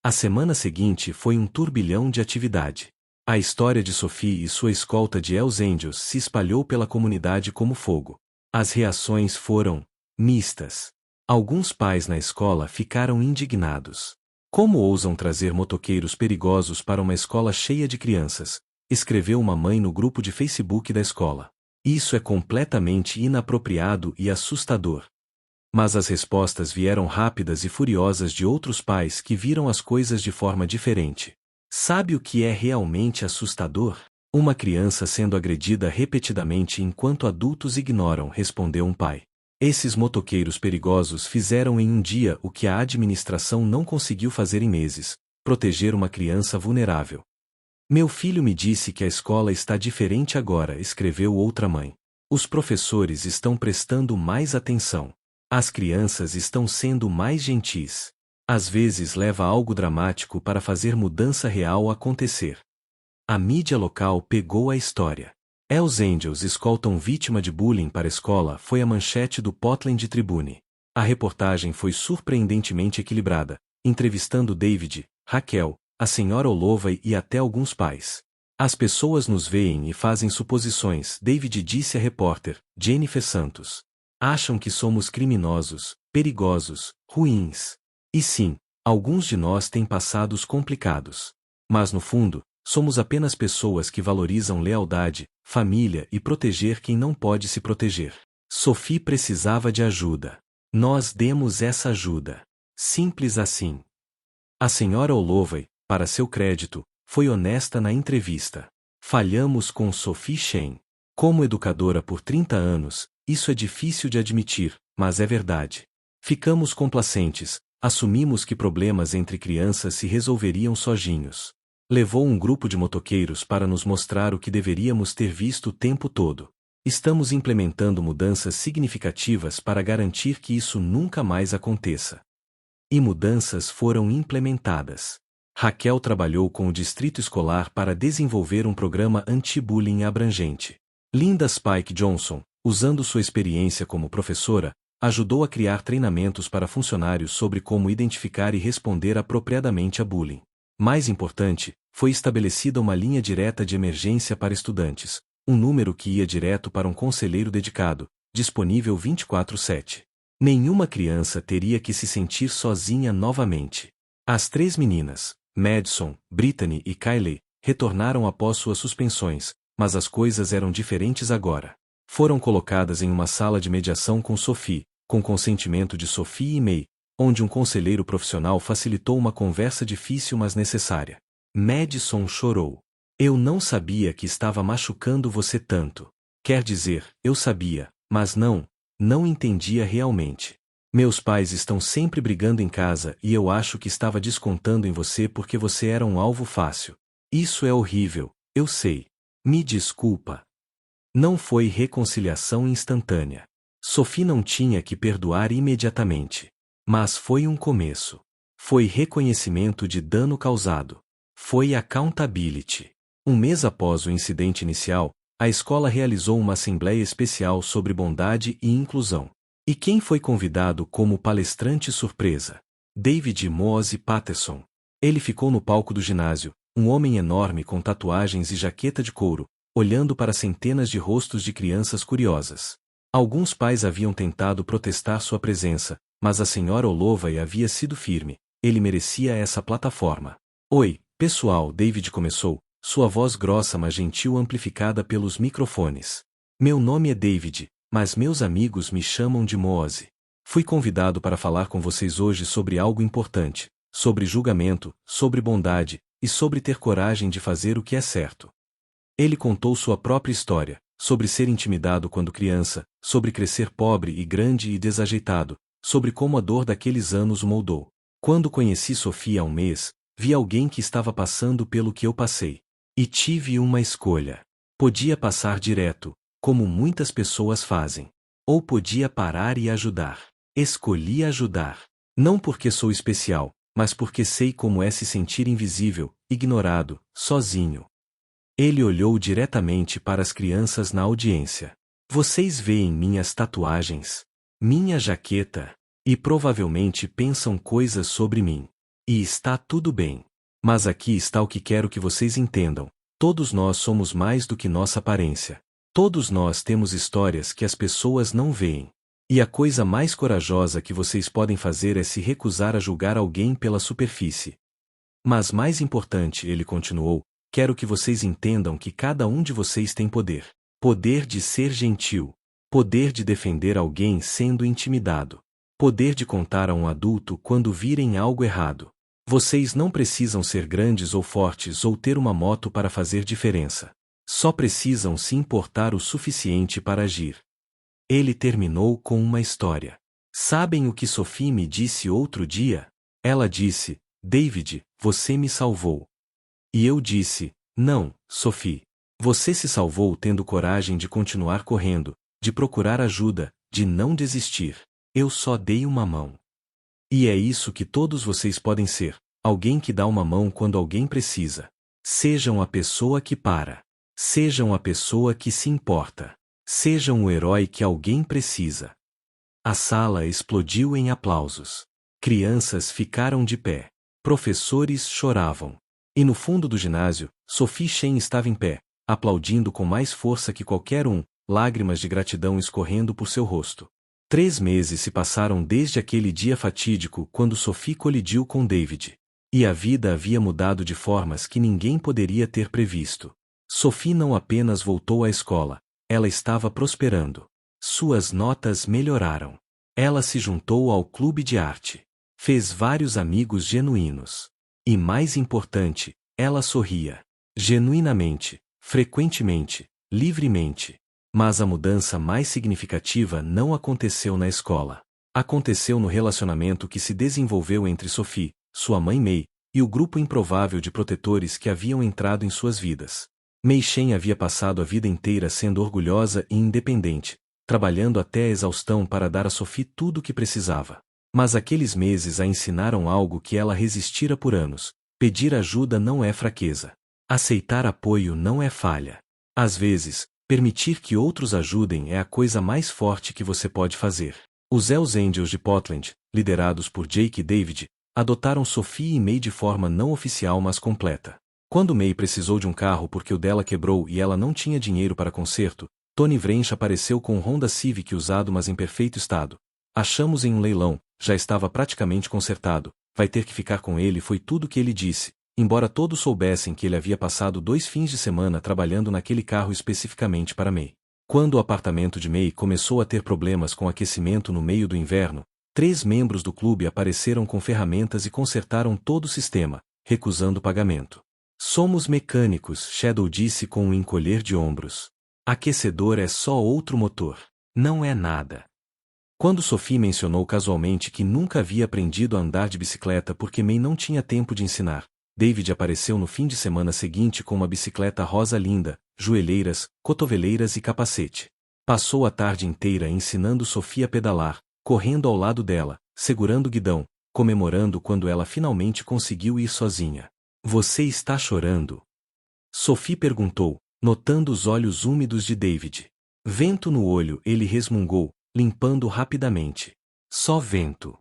[SPEAKER 1] A semana seguinte foi um turbilhão de atividade. A história de Sophie e sua escolta de Hells Angels se espalhou pela comunidade como fogo. As reações foram mistas. Alguns pais na escola ficaram indignados. Como ousam trazer motoqueiros perigosos para uma escola cheia de crianças? Escreveu uma mãe no grupo de Facebook da escola. Isso é completamente inapropriado e assustador. Mas as respostas vieram rápidas e furiosas de outros pais que viram as coisas de forma diferente. Sabe o que é realmente assustador? Uma criança sendo agredida repetidamente enquanto adultos ignoram, respondeu um pai. Esses motoqueiros perigosos fizeram em um dia o que a administração não conseguiu fazer em meses: proteger uma criança vulnerável. Meu filho me disse que a escola está diferente agora, escreveu outra mãe. Os professores estão prestando mais atenção. As crianças estão sendo mais gentis. Às vezes leva algo dramático para fazer mudança real acontecer. A mídia local pegou a história. Hells Angels escoltam vítima de bullying para a escola foi a manchete do Portland Tribune. A reportagem foi surpreendentemente equilibrada, entrevistando David, Raquel, a senhora Olovay e até alguns pais. As pessoas nos veem e fazem suposições, David disse à repórter, Jennifer Santos. Acham que somos criminosos, perigosos, ruins. E sim, alguns de nós têm passados complicados. Mas no fundo, somos apenas pessoas que valorizam lealdade, família e proteger quem não pode se proteger. Sophie precisava de ajuda. Nós demos essa ajuda. Simples assim. A senhora Olovay, para seu crédito, foi honesta na entrevista. Falhamos com Sophie Chen. Como educadora por 30 anos, isso é difícil de admitir, mas é verdade. Ficamos complacentes. Assumimos que problemas entre crianças se resolveriam sozinhos. Levou um grupo de motoqueiros para nos mostrar o que deveríamos ter visto o tempo todo. Estamos implementando mudanças significativas para garantir que isso nunca mais aconteça. E mudanças foram implementadas. Raquel trabalhou com o distrito escolar para desenvolver um programa anti-bullying abrangente. Linda Spike Johnson, usando sua experiência como professora, Ajudou a criar treinamentos para funcionários sobre como identificar e responder apropriadamente a bullying. Mais importante, foi estabelecida uma linha direta de emergência para estudantes, um número que ia direto para um conselheiro dedicado, disponível 24/7. Nenhuma criança teria que se sentir sozinha novamente. As 3 meninas, Madison, Brittany e Kylie, retornaram após suas suspensões, mas as coisas eram diferentes agora. Foram colocadas em uma sala de mediação com Sophie, com consentimento de Sophie e May, onde um conselheiro profissional facilitou uma conversa difícil mas necessária. Madison chorou. Eu não sabia que estava machucando você tanto. Quer dizer, eu sabia, mas não entendia realmente. Meus pais estão sempre brigando em casa e eu acho que estava descontando em você porque você era um alvo fácil. Isso é horrível, eu sei. Me desculpa. Não foi reconciliação instantânea. Sophie não tinha que perdoar imediatamente. Mas foi um começo. Foi reconhecimento de dano causado. Foi accountability. Um mês após o incidente inicial, a escola realizou uma assembleia especial sobre bondade e inclusão. E quem foi convidado como palestrante surpresa? David Mose Patterson. Ele ficou no palco do ginásio, um homem enorme com tatuagens e jaqueta de couro, olhando para centenas de rostos de crianças curiosas. Alguns pais haviam tentado protestar sua presença, mas a senhora Holloway havia sido firme. Ele merecia essa plataforma. Oi, pessoal, David começou, sua voz grossa mas gentil amplificada pelos microfones. Meu nome é David, mas meus amigos me chamam de Mose. Fui convidado para falar com vocês hoje sobre algo importante, sobre julgamento, sobre bondade, e sobre ter coragem de fazer o que é certo. Ele contou sua própria história, sobre ser intimidado quando criança, sobre crescer pobre e grande e desajeitado, sobre como a dor daqueles anos o moldou. Quando conheci Sophie há um mês, vi alguém que estava passando pelo que eu passei. E tive uma escolha. Podia passar direto, como muitas pessoas fazem. Ou podia parar e ajudar. Escolhi ajudar. Não porque sou especial, mas porque sei como é se sentir invisível, ignorado, sozinho. Ele olhou diretamente para as crianças na audiência. Vocês veem minhas tatuagens, minha jaqueta, e provavelmente pensam coisas sobre mim. E está tudo bem. Mas aqui está o que quero que vocês entendam. Todos nós somos mais do que nossa aparência. Todos nós temos histórias que as pessoas não veem. E a coisa mais corajosa que vocês podem fazer é se recusar a julgar alguém pela superfície. Mas mais importante, ele continuou, quero que vocês entendam que cada um de vocês tem poder. Poder de ser gentil. Poder de defender alguém sendo intimidado. Poder de contar a um adulto quando virem algo errado. Vocês não precisam ser grandes ou fortes ou ter uma moto para fazer diferença. Só precisam se importar o suficiente para agir. Ele terminou com uma história. Sabem o que Sophie me disse outro dia? Ela disse, David, você me salvou. E eu disse, não, Sophie. Você se salvou tendo coragem de continuar correndo, de procurar ajuda, de não desistir. Eu só dei uma mão. E é isso que todos vocês podem ser, alguém que dá uma mão quando alguém precisa. Sejam a pessoa que para. Sejam a pessoa que se importa. Sejam o herói que alguém precisa. A sala explodiu em aplausos. Crianças ficaram de pé. Professores choravam. E no fundo do ginásio, Sophie Chen estava em pé, aplaudindo com mais força que qualquer um, lágrimas de gratidão escorrendo por seu rosto. 3 meses se passaram desde aquele dia fatídico quando Sophie colidiu com David. E a vida havia mudado de formas que ninguém poderia ter previsto. Sophie não apenas voltou à escola, ela estava prosperando. Suas notas melhoraram. Ela se juntou ao clube de arte. Fez vários amigos genuínos. E mais importante, ela sorria. Genuinamente, frequentemente, livremente. Mas a mudança mais significativa não aconteceu na escola. Aconteceu no relacionamento que se desenvolveu entre Sophie, sua mãe May, e o grupo improvável de protetores que haviam entrado em suas vidas. Mei Chen havia passado a vida inteira sendo orgulhosa e independente, trabalhando até a exaustão para dar a Sophie tudo o que precisava. Mas aqueles meses a ensinaram algo que ela resistira por anos: pedir ajuda não é fraqueza. Aceitar apoio não é falha. Às vezes, permitir que outros ajudem é a coisa mais forte que você pode fazer. Os Hells Angels de Portland, liderados por Jake e David, adotaram Sophie e May de forma não oficial mas completa. Quando May precisou de um carro porque o dela quebrou e ela não tinha dinheiro para conserto, Tony Wrench apareceu com um Honda Civic usado mas em perfeito estado. Achamos em um leilão, já estava praticamente consertado, vai ter que ficar com ele, foi tudo que ele disse, embora todos soubessem que ele havia passado 2 fins de semana trabalhando naquele carro especificamente para May. Quando o apartamento de May começou a ter problemas com aquecimento no meio do inverno, 3 membros do clube apareceram com ferramentas e consertaram todo o sistema, recusando pagamento. Somos mecânicos, Shadow disse com um encolher de ombros. Aquecedor é só outro motor. Não é nada. Quando Sophie mencionou casualmente que nunca havia aprendido a andar de bicicleta porque May não tinha tempo de ensinar, David apareceu no fim de semana seguinte com uma bicicleta rosa linda, joelheiras, cotoveleiras e capacete. Passou a tarde inteira ensinando Sophie a pedalar, correndo ao lado dela, segurando o guidão, comemorando quando ela finalmente conseguiu ir sozinha. Você está chorando? Sophie perguntou, notando os olhos úmidos de David. Vento no olho, ele resmungou, limpando rapidamente. Só vento.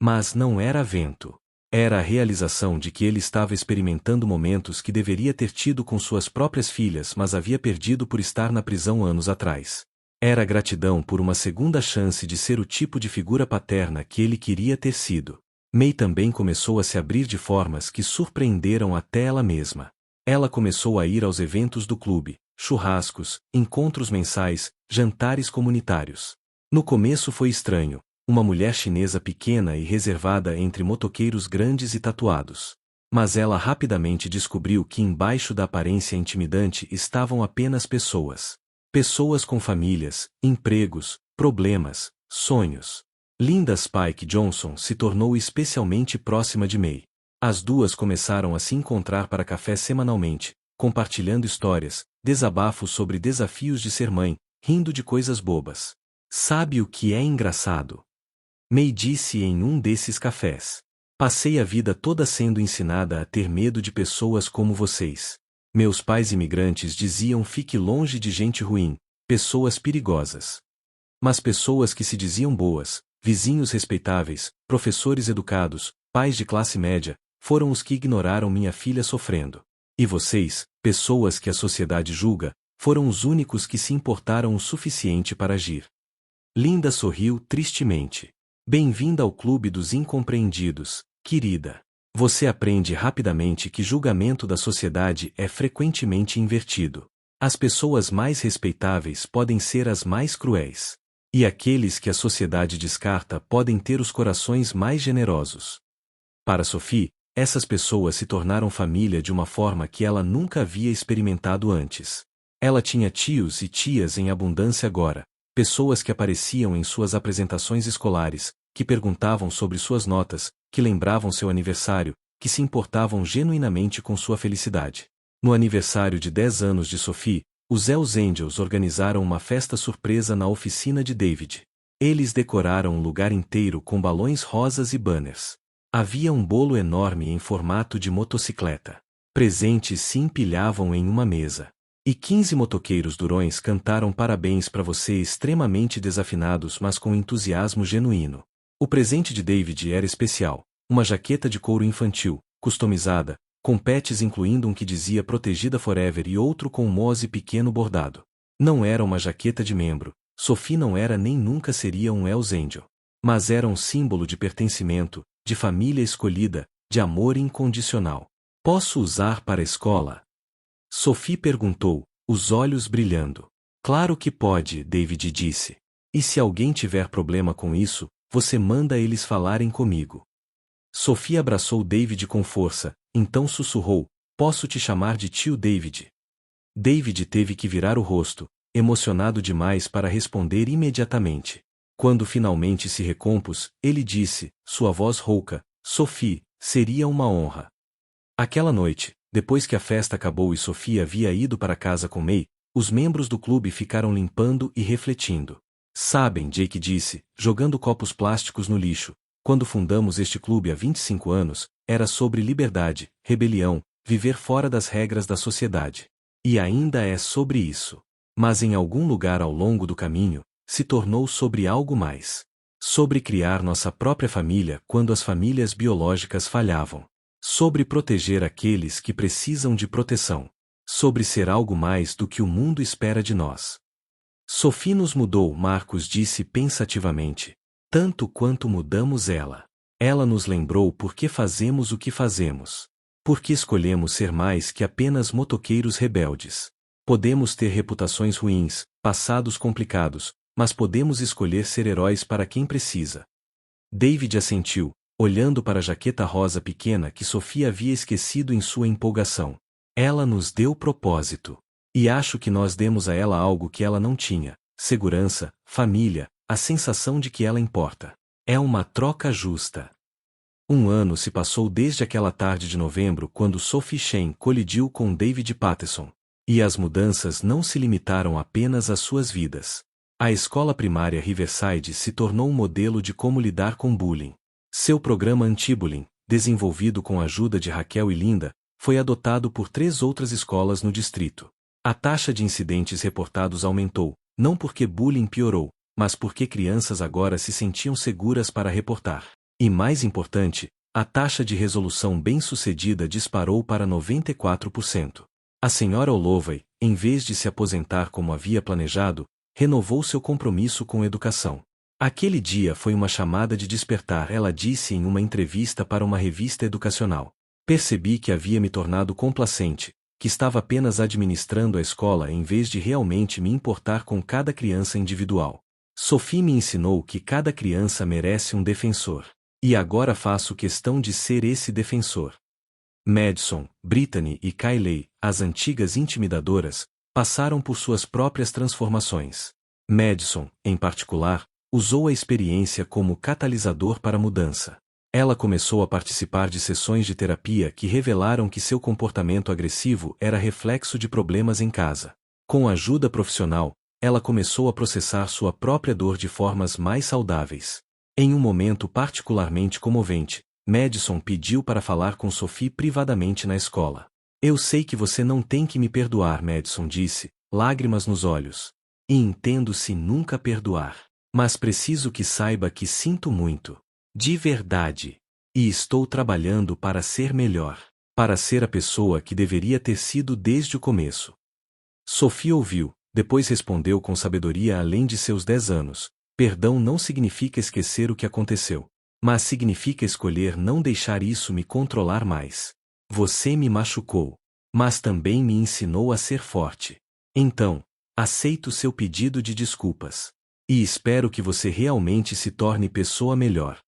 [SPEAKER 1] Mas não era vento. Era a realização de que ele estava experimentando momentos que deveria ter tido com suas próprias filhas mas havia perdido por estar na prisão anos atrás. Era gratidão por uma segunda chance de ser o tipo de figura paterna que ele queria ter sido. May também começou a se abrir de formas que surpreenderam até ela mesma. Ela começou a ir aos eventos do clube, churrascos, encontros mensais, jantares comunitários. No começo foi estranho, uma mulher chinesa pequena e reservada entre motoqueiros grandes e tatuados. Mas ela rapidamente descobriu que embaixo da aparência intimidante estavam apenas pessoas. Pessoas com famílias, empregos, problemas, sonhos. Linda Spike Johnson se tornou especialmente próxima de May. As duas começaram a se encontrar para café semanalmente, compartilhando histórias, desabafos sobre desafios de ser mãe, rindo de coisas bobas. Sabe o que é engraçado? May disse em um desses cafés. Passei a vida toda sendo ensinada a ter medo de pessoas como vocês. Meus pais imigrantes diziam fique longe de gente ruim, pessoas perigosas. Mas pessoas que se diziam boas, vizinhos respeitáveis, professores educados, pais de classe média, foram os que ignoraram minha filha sofrendo. E vocês, pessoas que a sociedade julga, foram os únicos que se importaram o suficiente para agir. Linda sorriu tristemente. Bem-vinda ao clube dos incompreendidos, querida. Você aprende rapidamente que julgamento da sociedade é frequentemente invertido. As pessoas mais respeitáveis podem ser as mais cruéis. E aqueles que a sociedade descarta podem ter os corações mais generosos. Para Sophie, essas pessoas se tornaram família de uma forma que ela nunca havia experimentado antes. Ela tinha tios e tias em abundância agora. Pessoas que apareciam em suas apresentações escolares, que perguntavam sobre suas notas, que lembravam seu aniversário, que se importavam genuinamente com sua felicidade. No aniversário de 10 anos de Sophie, os Hells Angels organizaram uma festa surpresa na oficina de David. Eles decoraram o lugar inteiro com balões rosas e banners. Havia um bolo enorme em formato de motocicleta. Presentes se empilhavam em uma mesa. E 15 motoqueiros durões cantaram parabéns para você extremamente desafinados mas com entusiasmo genuíno. O presente de David era especial, uma jaqueta de couro infantil, customizada, com patches incluindo um que dizia Protegida Forever e outro com um mose pequeno bordado. Não era uma jaqueta de membro, Sophie não era nem nunca seria um Hells Angel. Mas era um símbolo de pertencimento, de família escolhida, de amor incondicional. Posso usar para a escola? Sophie perguntou, os olhos brilhando. Claro que pode, David disse. E se alguém tiver problema com isso, você manda eles falarem comigo. Sophie abraçou David com força, então sussurrou, posso te chamar de tio David? David teve que virar o rosto, emocionado demais para responder imediatamente. Quando finalmente se recompôs, ele disse, sua voz rouca, Sophie, seria uma honra. Aquela noite, depois que a festa acabou e Sophie havia ido para casa com May, os membros do clube ficaram limpando e refletindo. Sabem, Jake disse, jogando copos plásticos no lixo, quando fundamos este clube há 25 anos, era sobre liberdade, rebelião, viver fora das regras da sociedade. E ainda é sobre isso. Mas em algum lugar ao longo do caminho, se tornou sobre algo mais. Sobre criar nossa própria família quando as famílias biológicas falhavam. Sobre proteger aqueles que precisam de proteção. Sobre ser algo mais do que o mundo espera de nós. Sophie nos mudou, Marcos disse pensativamente. Tanto quanto mudamos ela. Ela nos lembrou por que fazemos o que fazemos. Por que escolhemos ser mais que apenas motoqueiros rebeldes. Podemos ter reputações ruins, passados complicados, mas podemos escolher ser heróis para quem precisa. David assentiu, olhando para a jaqueta rosa pequena que Sophie havia esquecido em sua empolgação. Ela nos deu propósito. E acho que nós demos a ela algo que ela não tinha: segurança, família, a sensação de que ela importa. É uma troca justa. Um ano se passou desde aquela tarde de novembro quando Sophie Chen colidiu com David Patterson. E as mudanças não se limitaram apenas às suas vidas. A escola primária Riverside se tornou um modelo de como lidar com bullying. Seu programa anti-bullying, desenvolvido com a ajuda de Raquel e Linda, foi adotado por 3 outras escolas no distrito. A taxa de incidentes reportados aumentou, não porque bullying piorou, mas porque crianças agora se sentiam seguras para reportar. E mais importante, a taxa de resolução bem-sucedida disparou para 94%. A senhora Holloway, em vez de se aposentar como havia planejado, renovou seu compromisso com educação. Aquele dia foi uma chamada de despertar, ela disse em uma entrevista para uma revista educacional. Percebi que havia me tornado complacente, que estava apenas administrando a escola em vez de realmente me importar com cada criança individual. Sophie me ensinou que cada criança merece um defensor. E agora faço questão de ser esse defensor. Madison, Brittany e Kylie, as antigas intimidadoras, passaram por suas próprias transformações. Madison, em particular, usou a experiência como catalisador para a mudança. Ela começou a participar de sessões de terapia que revelaram que seu comportamento agressivo era reflexo de problemas em casa. Com ajuda profissional, ela começou a processar sua própria dor de formas mais saudáveis. Em um momento particularmente comovente, Madison pediu para falar com Sophie privadamente na escola. Eu sei que você não tem que me perdoar, Madison disse, lágrimas nos olhos. E entendo se nunca perdoar. Mas preciso que saiba que sinto muito. De verdade. E estou trabalhando para ser melhor. Para ser a pessoa que deveria ter sido desde o começo. Sophie ouviu, depois respondeu com sabedoria além de seus 10 anos. Perdão não significa esquecer o que aconteceu. Mas significa escolher não deixar isso me controlar mais. Você me machucou. Mas também me ensinou a ser forte. Então, aceito seu pedido de desculpas. E espero que você realmente se torne pessoa melhor.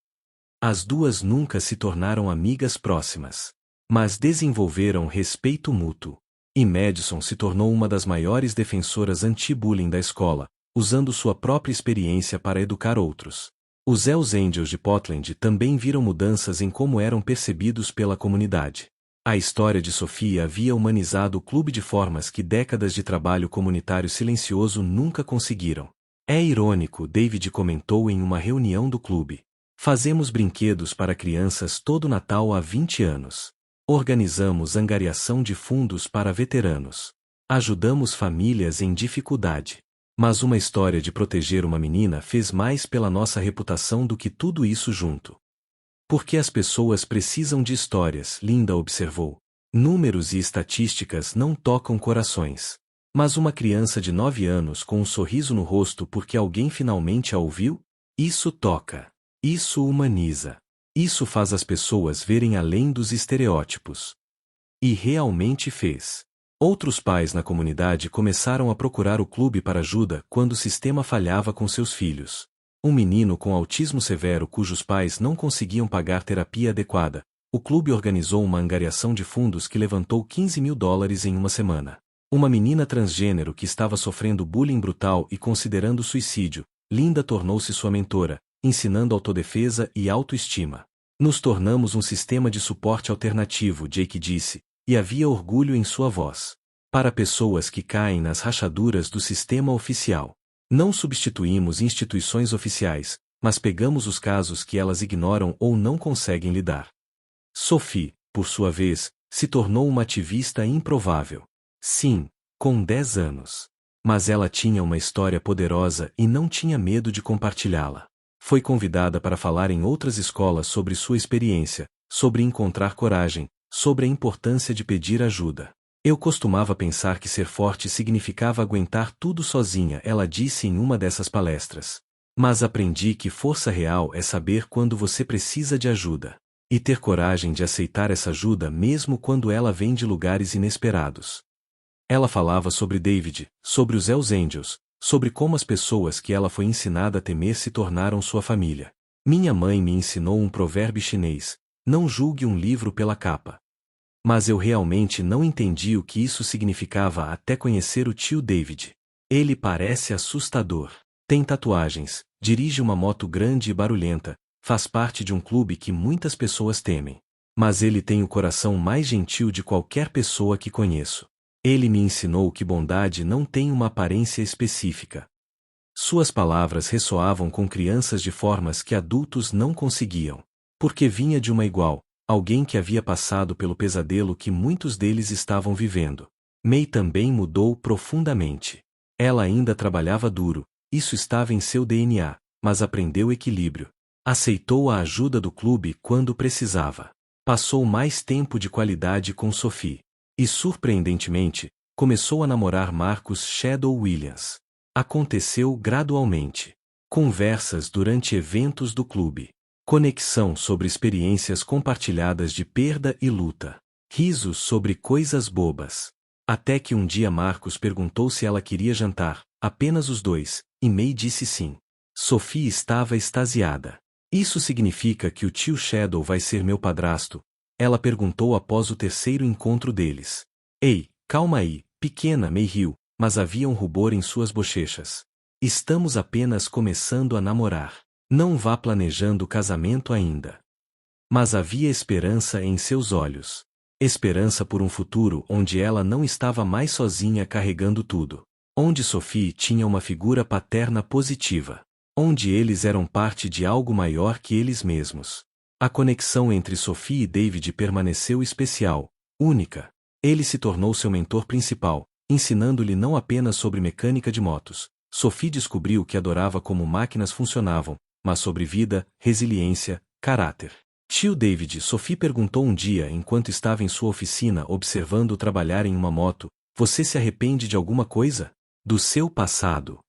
[SPEAKER 1] As duas nunca se tornaram amigas próximas. Mas desenvolveram respeito mútuo. E Madison se tornou uma das maiores defensoras anti-bullying da escola, usando sua própria experiência para educar outros. Os Hells Angels de Portland também viram mudanças em como eram percebidos pela comunidade. A história de Sophie havia humanizado o clube de formas que décadas de trabalho comunitário silencioso nunca conseguiram. É irônico, David comentou em uma reunião do clube. Fazemos brinquedos para crianças todo Natal há 20 anos. Organizamos angariação de fundos para veteranos. Ajudamos famílias em dificuldade. Mas uma história de proteger uma menina fez mais pela nossa reputação do que tudo isso junto. Porque as pessoas precisam de histórias, Linda observou. Números e estatísticas não tocam corações. Mas uma criança de 9 anos com um sorriso no rosto porque alguém finalmente a ouviu? Isso toca. Isso humaniza. Isso faz as pessoas verem além dos estereótipos. E realmente fez. Outros pais na comunidade começaram a procurar o clube para ajuda quando o sistema falhava com seus filhos. Um menino com autismo severo cujos pais não conseguiam pagar terapia adequada. O clube organizou uma angariação de fundos que levantou $15.000 em uma semana. Uma menina transgênero que estava sofrendo bullying brutal e considerando suicídio, Linda tornou-se sua mentora, ensinando autodefesa e autoestima. Nos tornamos um sistema de suporte alternativo, Jake disse, e havia orgulho em sua voz. Para pessoas que caem nas rachaduras do sistema oficial. Não substituímos instituições oficiais, mas pegamos os casos que elas ignoram ou não conseguem lidar. Sophie, por sua vez, se tornou uma ativista improvável. Sim, com 10 anos. Mas ela tinha uma história poderosa e não tinha medo de compartilhá-la. Foi convidada para falar em outras escolas sobre sua experiência, sobre encontrar coragem, sobre a importância de pedir ajuda. Eu costumava pensar que ser forte significava aguentar tudo sozinha, ela disse em uma dessas palestras. Mas aprendi que força real é saber quando você precisa de ajuda. E ter coragem de aceitar essa ajuda mesmo quando ela vem de lugares inesperados. Ela falava sobre David, sobre os Hells Angels, sobre como as pessoas que ela foi ensinada a temer se tornaram sua família. Minha mãe me ensinou um provérbio chinês: não julgue um livro pela capa. Mas eu realmente não entendi o que isso significava até conhecer o tio David. Ele parece assustador. Tem tatuagens, dirige uma moto grande e barulhenta, faz parte de um clube que muitas pessoas temem. Mas ele tem o coração mais gentil de qualquer pessoa que conheço. Ele me ensinou que bondade não tem uma aparência específica. Suas palavras ressoavam com crianças de formas que adultos não conseguiam. Porque vinha de uma igual, alguém que havia passado pelo pesadelo que muitos deles estavam vivendo. May também mudou profundamente. Ela ainda trabalhava duro, isso estava em seu DNA, mas aprendeu equilíbrio. Aceitou a ajuda do clube quando precisava. Passou mais tempo de qualidade com Sophie. E surpreendentemente, começou a namorar Marcus Shadow Williams. Aconteceu gradualmente. Conversas durante eventos do clube. Conexão sobre experiências compartilhadas de perda e luta. Risos sobre coisas bobas. Até que um dia Marcus perguntou se ela queria jantar, apenas os dois, e May disse sim. Sophie estava extasiada. Isso significa que o tio Shadow vai ser meu padrasto? Ela perguntou após o terceiro encontro deles. Ei, calma aí, pequena, May riu, mas havia um rubor em suas bochechas. Estamos apenas começando a namorar. Não vá planejando o casamento ainda. Mas havia esperança em seus olhos. Esperança por um futuro onde ela não estava mais sozinha carregando tudo. Onde Sophie tinha uma figura paterna positiva. Onde eles eram parte de algo maior que eles mesmos. A conexão entre Sophie e David permaneceu especial, única. Ele se tornou seu mentor principal, ensinando-lhe não apenas sobre mecânica de motos. Sophie descobriu que adorava como máquinas funcionavam, mas sobre vida, resiliência, caráter. Tio David, Sophie perguntou um dia enquanto estava em sua oficina observando-o trabalhar em uma moto: você se arrepende de alguma coisa? Do seu passado?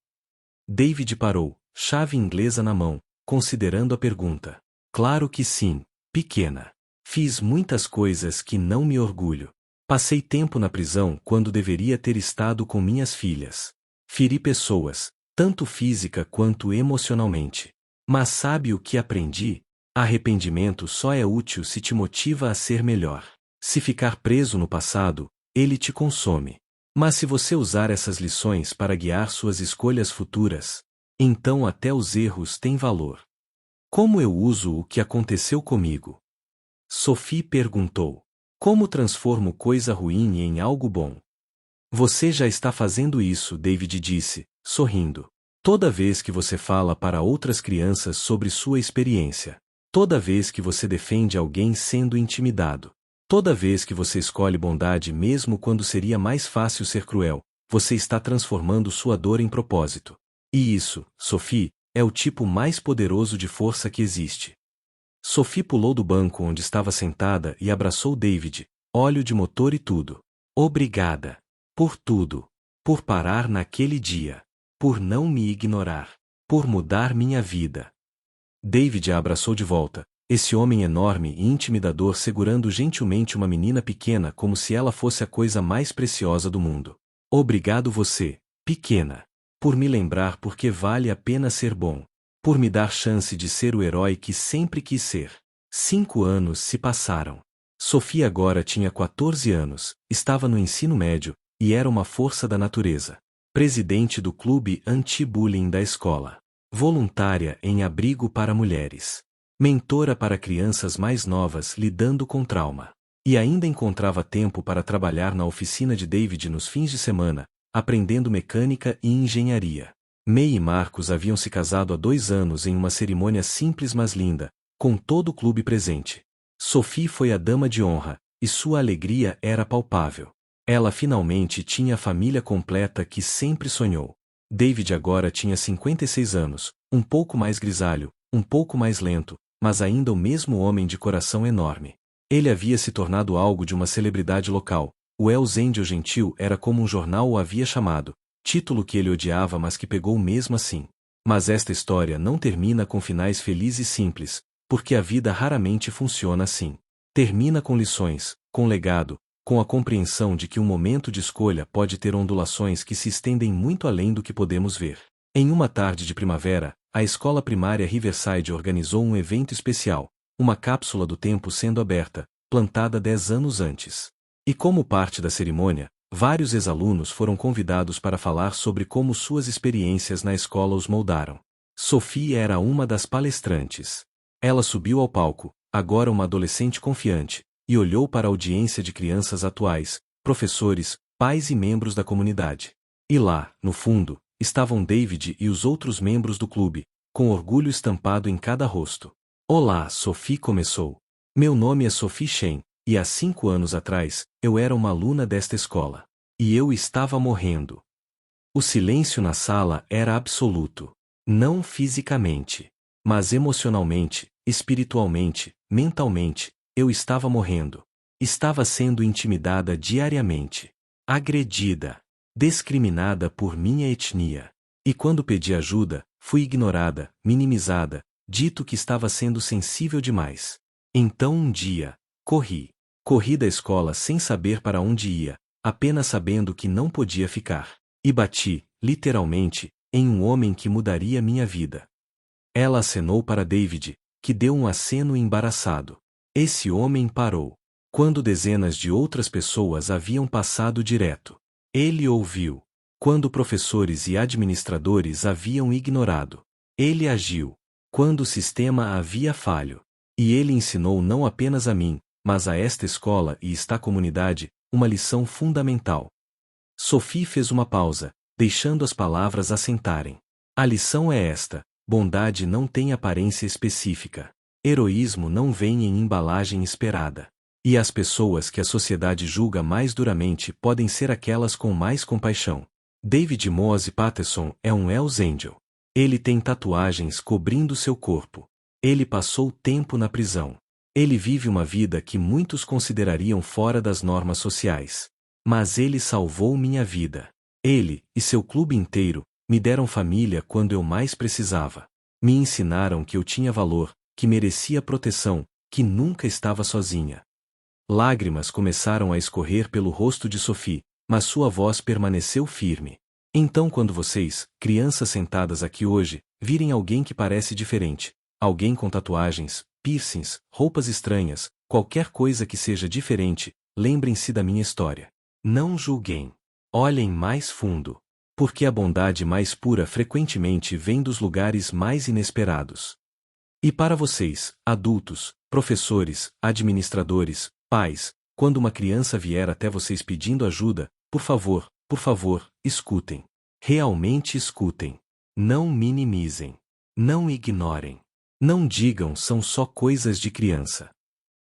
[SPEAKER 1] David parou, chave inglesa na mão, considerando a pergunta. Claro que sim, pequena. Fiz muitas coisas que não me orgulho. Passei tempo na prisão quando deveria ter estado com minhas filhas. Feri pessoas, tanto física quanto emocionalmente. Mas sabe o que aprendi? Arrependimento só é útil se te motiva a ser melhor. Se ficar preso no passado, ele te consome. Mas se você usar essas lições para guiar suas escolhas futuras, então até os erros têm valor. Como eu uso o que aconteceu comigo? Sophie perguntou. Como transformo coisa ruim em algo bom? Você já está fazendo isso, David disse, sorrindo. Toda vez que você fala para outras crianças sobre sua experiência. Toda vez que você defende alguém sendo intimidado. Toda vez que você escolhe bondade mesmo quando seria mais fácil ser cruel, você está transformando sua dor em propósito. E isso, Sophie, é o tipo mais poderoso de força que existe. Sophie pulou do banco onde estava sentada e abraçou David, óleo de motor e tudo. Obrigada. Por tudo. Por parar naquele dia. Por não me ignorar. Por mudar minha vida. David a abraçou de volta, esse homem enorme e intimidador segurando gentilmente uma menina pequena como se ela fosse a coisa mais preciosa do mundo. Obrigado você, pequena. Por me lembrar porque vale a pena ser bom. Por me dar chance de ser o herói que sempre quis ser. 5 anos se passaram. Sophie agora tinha 14 anos, estava no ensino médio, e era uma força da natureza. Presidente do clube anti-bullying da escola. Voluntária em abrigo para mulheres. Mentora para crianças mais novas lidando com trauma. E ainda encontrava tempo para trabalhar na oficina de David nos fins de semana, aprendendo mecânica e engenharia. May e Marcus haviam se casado há 2 anos em uma cerimônia simples mas linda, com todo o clube presente. Sophie foi a dama de honra, e sua alegria era palpável. Ela finalmente tinha a família completa que sempre sonhou. David agora tinha 56 anos, um pouco mais grisalho, um pouco mais lento, mas ainda o mesmo homem de coração enorme. Ele havia se tornado algo de uma celebridade local. O Hells Angel gentil era como um jornal o havia chamado, título que ele odiava mas que pegou mesmo assim. Mas esta história não termina com finais felizes e simples, porque a vida raramente funciona assim. Termina com lições, com legado, com a compreensão de que um momento de escolha pode ter ondulações que se estendem muito além do que podemos ver. Em uma tarde de primavera, a escola primária Riverside organizou um evento especial, uma cápsula do tempo sendo aberta, plantada 10 anos antes. E como parte da cerimônia, vários ex-alunos foram convidados para falar sobre como suas experiências na escola os moldaram. Sophie era uma das palestrantes. Ela subiu ao palco, agora uma adolescente confiante, e olhou para a audiência de crianças atuais, professores, pais e membros da comunidade. E lá, no fundo, estavam David e os outros membros do clube, com orgulho estampado em cada rosto. Olá, Sophie começou. Meu nome é Sophie Shen, e há 5 anos atrás, eu era uma aluna desta escola. E eu estava morrendo. O silêncio na sala era absoluto. Não fisicamente, mas emocionalmente, espiritualmente, mentalmente, eu estava morrendo. Estava sendo intimidada diariamente. Agredida. Discriminada por minha etnia. E quando pedi ajuda, fui ignorada, minimizada, dito que estava sendo sensível demais. Então um dia, corri. Corri da escola sem saber para onde ia, apenas sabendo que não podia ficar. E bati, literalmente, em um homem que mudaria minha vida. Ela acenou para David, que deu um aceno embaraçado. Esse homem parou. Quando dezenas de outras pessoas haviam passado direto. Ele ouviu. Quando professores e administradores haviam ignorado. Ele agiu. Quando o sistema havia falho. E ele ensinou não apenas a mim, mas a esta escola e esta comunidade, uma lição fundamental. Sophie fez uma pausa, deixando as palavras assentarem. A lição é esta: bondade não tem aparência específica. Heroísmo não vem em embalagem esperada. E as pessoas que a sociedade julga mais duramente podem ser aquelas com mais compaixão. David Mose Patterson é um Hells Angel. Ele tem tatuagens cobrindo seu corpo. Ele passou tempo na prisão. Ele vive uma vida que muitos considerariam fora das normas sociais. Mas ele salvou minha vida. Ele, e seu clube inteiro, me deram família quando eu mais precisava. Me ensinaram que eu tinha valor, que merecia proteção, que nunca estava sozinha. Lágrimas começaram a escorrer pelo rosto de Sophie, mas sua voz permaneceu firme. Então quando vocês, crianças sentadas aqui hoje, virem alguém que parece diferente, alguém com tatuagens, piercings, roupas estranhas, qualquer coisa que seja diferente, lembrem-se da minha história. Não julguem. Olhem mais fundo. Porque a bondade mais pura frequentemente vem dos lugares mais inesperados. E para vocês, adultos, professores, administradores, pais, quando uma criança vier até vocês pedindo ajuda, por favor, escutem. Realmente escutem. Não minimizem. Não ignorem. Não digam são só coisas de criança.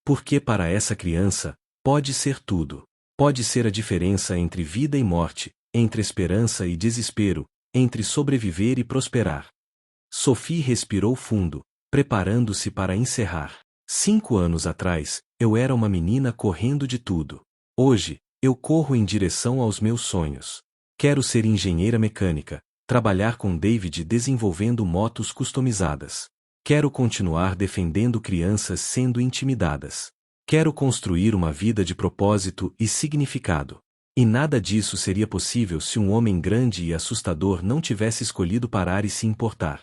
[SPEAKER 1] Porque para essa criança, pode ser tudo. Pode ser a diferença entre vida e morte, entre esperança e desespero, entre sobreviver e prosperar. Sophie respirou fundo, preparando-se para encerrar. 5 anos atrás, eu era uma menina correndo de tudo. Hoje, eu corro em direção aos meus sonhos. Quero ser engenheira mecânica, trabalhar com David desenvolvendo motos customizadas. Quero continuar defendendo crianças sendo intimidadas. Quero construir uma vida de propósito e significado. E nada disso seria possível se um homem grande e assustador não tivesse escolhido parar e se importar.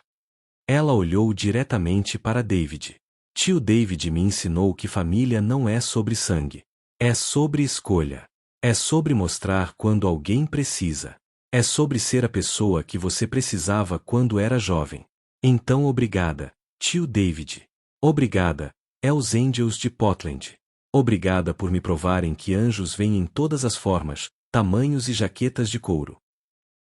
[SPEAKER 1] Ela olhou diretamente para David. Tio David me ensinou que família não é sobre sangue. É sobre escolha. É sobre mostrar quando alguém precisa. É sobre ser a pessoa que você precisava quando era jovem. Então obrigada, tio David. Obrigada, Hells Angels de Portland. Obrigada por me provarem que anjos vêm em todas as formas, tamanhos e jaquetas de couro.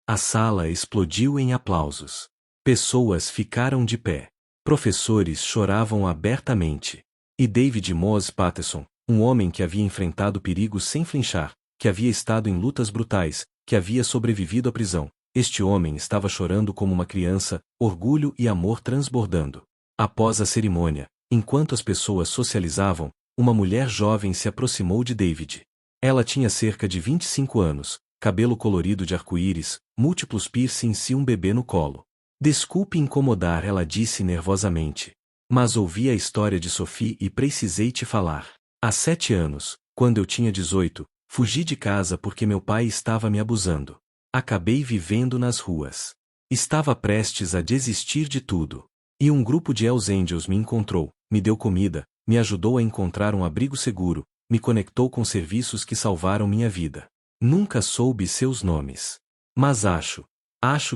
[SPEAKER 1] A sala explodiu em aplausos. Pessoas ficaram de pé. Professores choravam abertamente. E David Mose Patterson, um homem que havia enfrentado perigos sem flinchar, que havia estado em lutas brutais, que havia sobrevivido à prisão, este homem estava chorando como uma criança, orgulho e amor transbordando. Após a cerimônia, enquanto as pessoas socializavam, uma mulher jovem se aproximou de David. Ela tinha cerca de 25 anos, cabelo colorido de arco-íris, múltiplos piercings e um bebê no colo. Desculpe incomodar, ela disse nervosamente. Mas ouvi a história de Sophie e precisei te falar. Há 7 anos, quando eu tinha 18, fugi de casa porque meu pai estava me abusando. Acabei vivendo nas ruas. Estava prestes a desistir de tudo. E um grupo de Hells Angels me encontrou, me deu comida, me ajudou a encontrar um abrigo seguro, me conectou com serviços que salvaram minha vida. Nunca soube seus nomes. Mas acho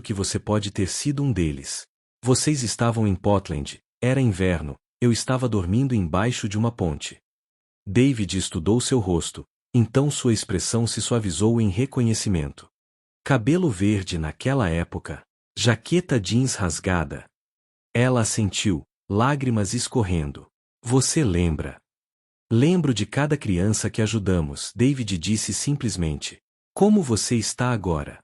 [SPEAKER 1] que você pode ter sido um deles. Vocês estavam em Portland, era inverno, eu estava dormindo embaixo de uma ponte. David estudou seu rosto, então sua expressão se suavizou em reconhecimento. Cabelo verde naquela época, jaqueta jeans rasgada. Ela assentiu, lágrimas escorrendo. Você lembra? Lembro de cada criança que ajudamos, David disse simplesmente. Como você está agora?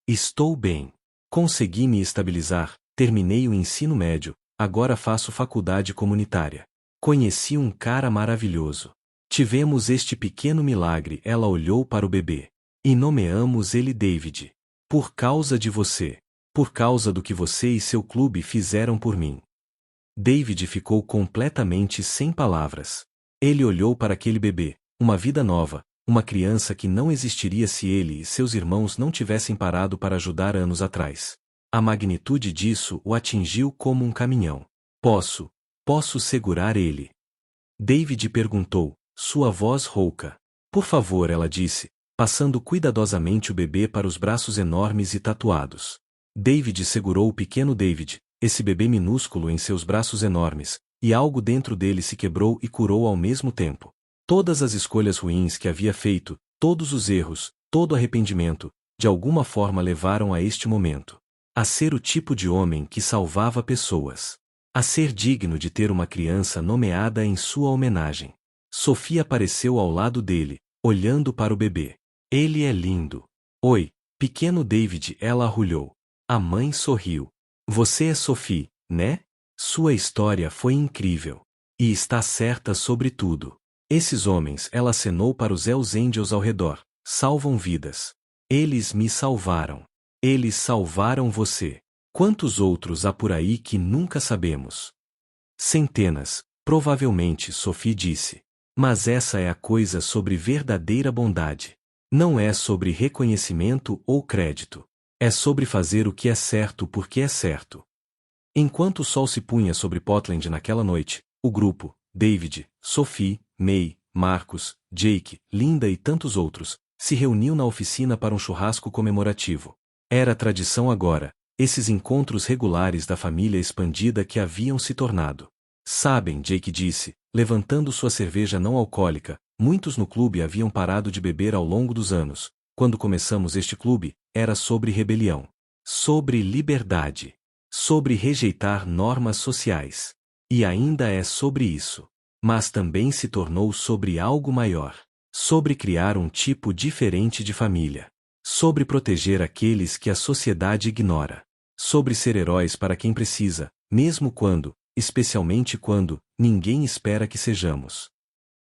[SPEAKER 1] Estou bem. Consegui me estabilizar, terminei o ensino médio, agora faço faculdade comunitária. Conheci um cara maravilhoso. Tivemos este pequeno milagre, ela olhou para o bebê. E nomeamos ele David. Por causa de você. Por causa do que você e seu clube fizeram por mim. David ficou completamente sem palavras. Ele olhou para aquele bebê, uma vida nova, uma criança que não existiria se ele e seus irmãos não tivessem parado para ajudar anos atrás. A magnitude disso o atingiu como um caminhão. Posso segurar ele? David perguntou, sua voz rouca. Por favor, ela disse, passando cuidadosamente o bebê para os braços enormes e tatuados. David segurou o pequeno David, esse bebê minúsculo em seus braços enormes, e algo dentro dele se quebrou e curou ao mesmo tempo. Todas as escolhas ruins que havia feito, todos os erros, todo arrependimento, de alguma forma levaram a este momento. A ser o tipo de homem que salvava pessoas. A ser digno de ter uma criança nomeada em sua homenagem. Sophie apareceu ao lado dele, olhando para o bebê. Ele é lindo. Oi, pequeno David, ela arrulhou. A mãe sorriu. Você é Sophie, né? Sua história foi incrível. E está certa sobre tudo. Esses homens, ela acenou para os Hells Angels ao redor, salvam vidas. Eles me salvaram. Eles salvaram você. Quantos outros há por aí que nunca sabemos? Centenas, provavelmente, Sophie disse. Mas essa é a coisa sobre verdadeira bondade. Não é sobre reconhecimento ou crédito. É sobre fazer o que é certo porque é certo. Enquanto o sol se punha sobre Portland naquela noite, o grupo, David, Sophie, May, Marcus, Jake, Linda e tantos outros, se reuniu na oficina para um churrasco comemorativo. Era tradição agora, esses encontros regulares da família expandida que haviam se tornado. Sabem, Jake disse, levantando sua cerveja não alcoólica, muitos no clube haviam parado de beber ao longo dos anos. Quando começamos este clube, era sobre rebelião. Sobre liberdade. Sobre rejeitar normas sociais. E ainda é sobre isso. Mas também se tornou sobre algo maior. Sobre criar um tipo diferente de família. Sobre proteger aqueles que a sociedade ignora. Sobre ser heróis para quem precisa, mesmo quando, especialmente quando, ninguém espera que sejamos.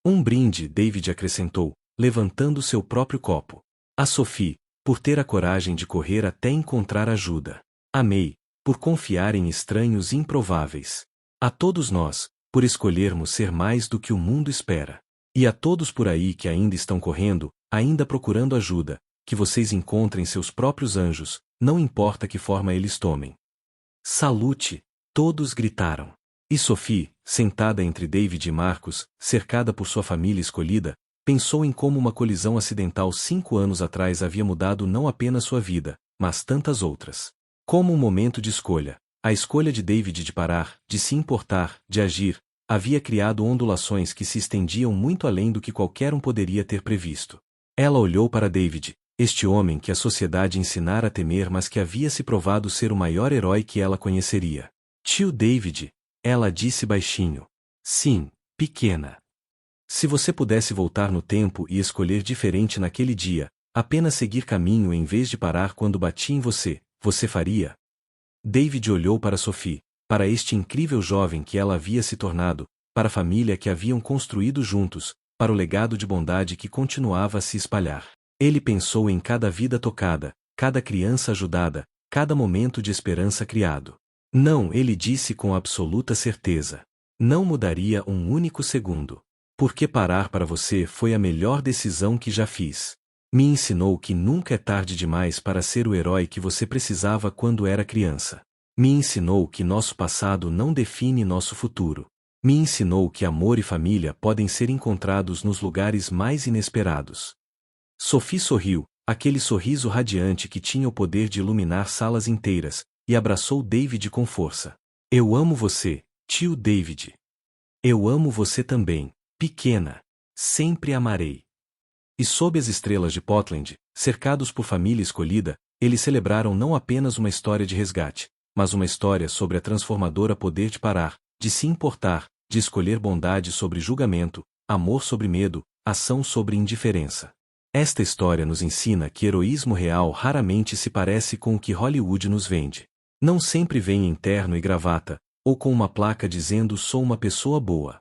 [SPEAKER 1] Um brinde, David acrescentou, levantando seu próprio copo. A Sophie, por ter a coragem de correr até encontrar ajuda. A May, por confiar em estranhos improváveis. A todos nós, por escolhermos ser mais do que o mundo espera. E a todos por aí que ainda estão correndo, ainda procurando ajuda, que vocês encontrem seus próprios anjos, não importa que forma eles tomem. Salute! Todos gritaram. E Sophie, sentada entre David e Marcus, cercada por sua família escolhida, pensou em como uma colisão acidental 5 anos atrás havia mudado não apenas sua vida, mas tantas outras. Como um momento de escolha, a escolha de David de parar, de se importar, de agir, havia criado ondulações que se estendiam muito além do que qualquer um poderia ter previsto. Ela olhou para David, este homem que a sociedade ensinara a temer mas que havia se provado ser o maior herói que ela conheceria. Tio David, ela disse baixinho. Sim, pequena. Se você pudesse voltar no tempo e escolher diferente naquele dia, apenas seguir caminho em vez de parar quando bati em você, você faria? David olhou para Sophie. para este incrível jovem que ela havia se tornado, para a família que haviam construído juntos, para o legado de bondade que continuava a se espalhar. Ele pensou em cada vida tocada, cada criança ajudada, cada momento de esperança criado. Não, ele disse com absoluta certeza. Não mudaria um único segundo. Porque parar para você foi a melhor decisão que já fiz. Me ensinou que nunca é tarde demais para ser o herói que você precisava quando era criança. Me ensinou que nosso passado não define nosso futuro. Me ensinou que amor e família podem ser encontrados nos lugares mais inesperados. Sophie sorriu, aquele sorriso radiante que tinha o poder de iluminar salas inteiras, e abraçou David com força. Eu amo você, tio David. Eu amo você também, pequena. Sempre amarei. E sob as estrelas de Portland, cercados por família escolhida, eles celebraram não apenas uma história de resgate, mas uma história sobre a transformadora poder de parar, de se importar, de escolher bondade sobre julgamento, amor sobre medo, ação sobre indiferença. Esta história nos ensina que heroísmo real raramente se parece com o que Hollywood nos vende. Não sempre vem em terno e gravata, ou com uma placa dizendo sou uma pessoa boa.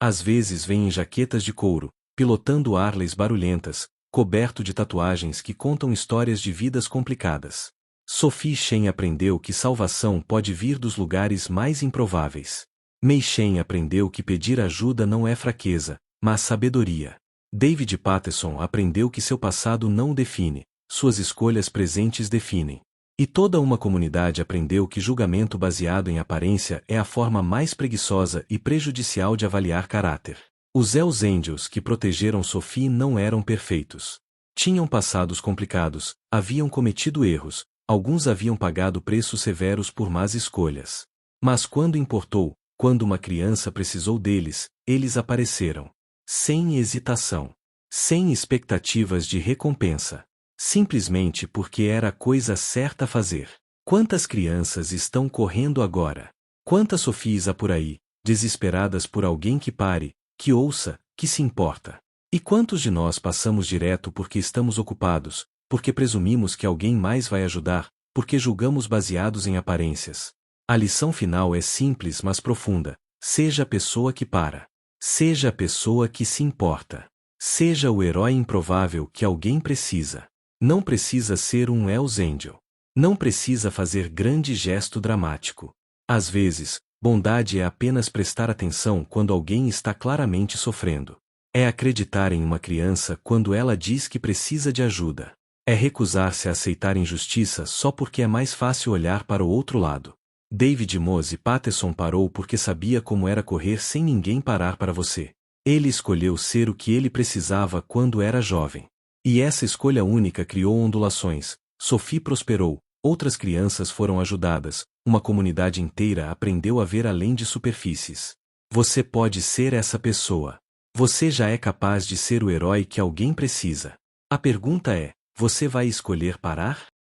[SPEAKER 1] Às vezes vem em jaquetas de couro, pilotando Harleys barulhentas, coberto de tatuagens que contam histórias de vidas complicadas. Sophie Chen aprendeu que salvação pode vir dos lugares mais improváveis. Mei Chen aprendeu que pedir ajuda não é fraqueza, mas sabedoria. David Patterson aprendeu que seu passado não o define, suas escolhas presentes definem. E toda uma comunidade aprendeu que julgamento baseado em aparência é a forma mais preguiçosa e prejudicial de avaliar caráter. Os Hells Angels que protegeram Sophie não eram perfeitos. Tinham passados complicados, haviam cometido erros, alguns haviam pagado preços severos por más escolhas. Mas quando importou, quando uma criança precisou deles, eles apareceram. Sem hesitação. Sem expectativas de recompensa. Simplesmente porque era a coisa certa a fazer. Quantas crianças estão correndo agora? Quantas Sophies há por aí, desesperadas por alguém que pare, que ouça, que se importa? E quantos de nós passamos direto porque estamos ocupados, porque presumimos que alguém mais vai ajudar, porque julgamos baseados em aparências? A lição final é simples mas profunda. Seja a pessoa que para. Seja a pessoa que se importa. Seja o herói improvável que alguém precisa. Não precisa ser um Hells Angel. Não precisa fazer grande gesto dramático. Às vezes, bondade é apenas prestar atenção quando alguém está claramente sofrendo. É acreditar em uma criança quando ela diz que precisa de ajuda. É recusar-se a aceitar injustiça só porque é mais fácil olhar para o outro lado. David Mose Patterson parou porque sabia como era correr sem ninguém parar para você. Ele escolheu ser o que ele precisava quando era jovem. E essa escolha única criou ondulações. Sophie prosperou, outras crianças foram ajudadas, uma comunidade inteira aprendeu a ver além de superfícies. Você pode ser essa pessoa. Você já é capaz de ser o herói que alguém precisa. A pergunta é: você vai escolher parar?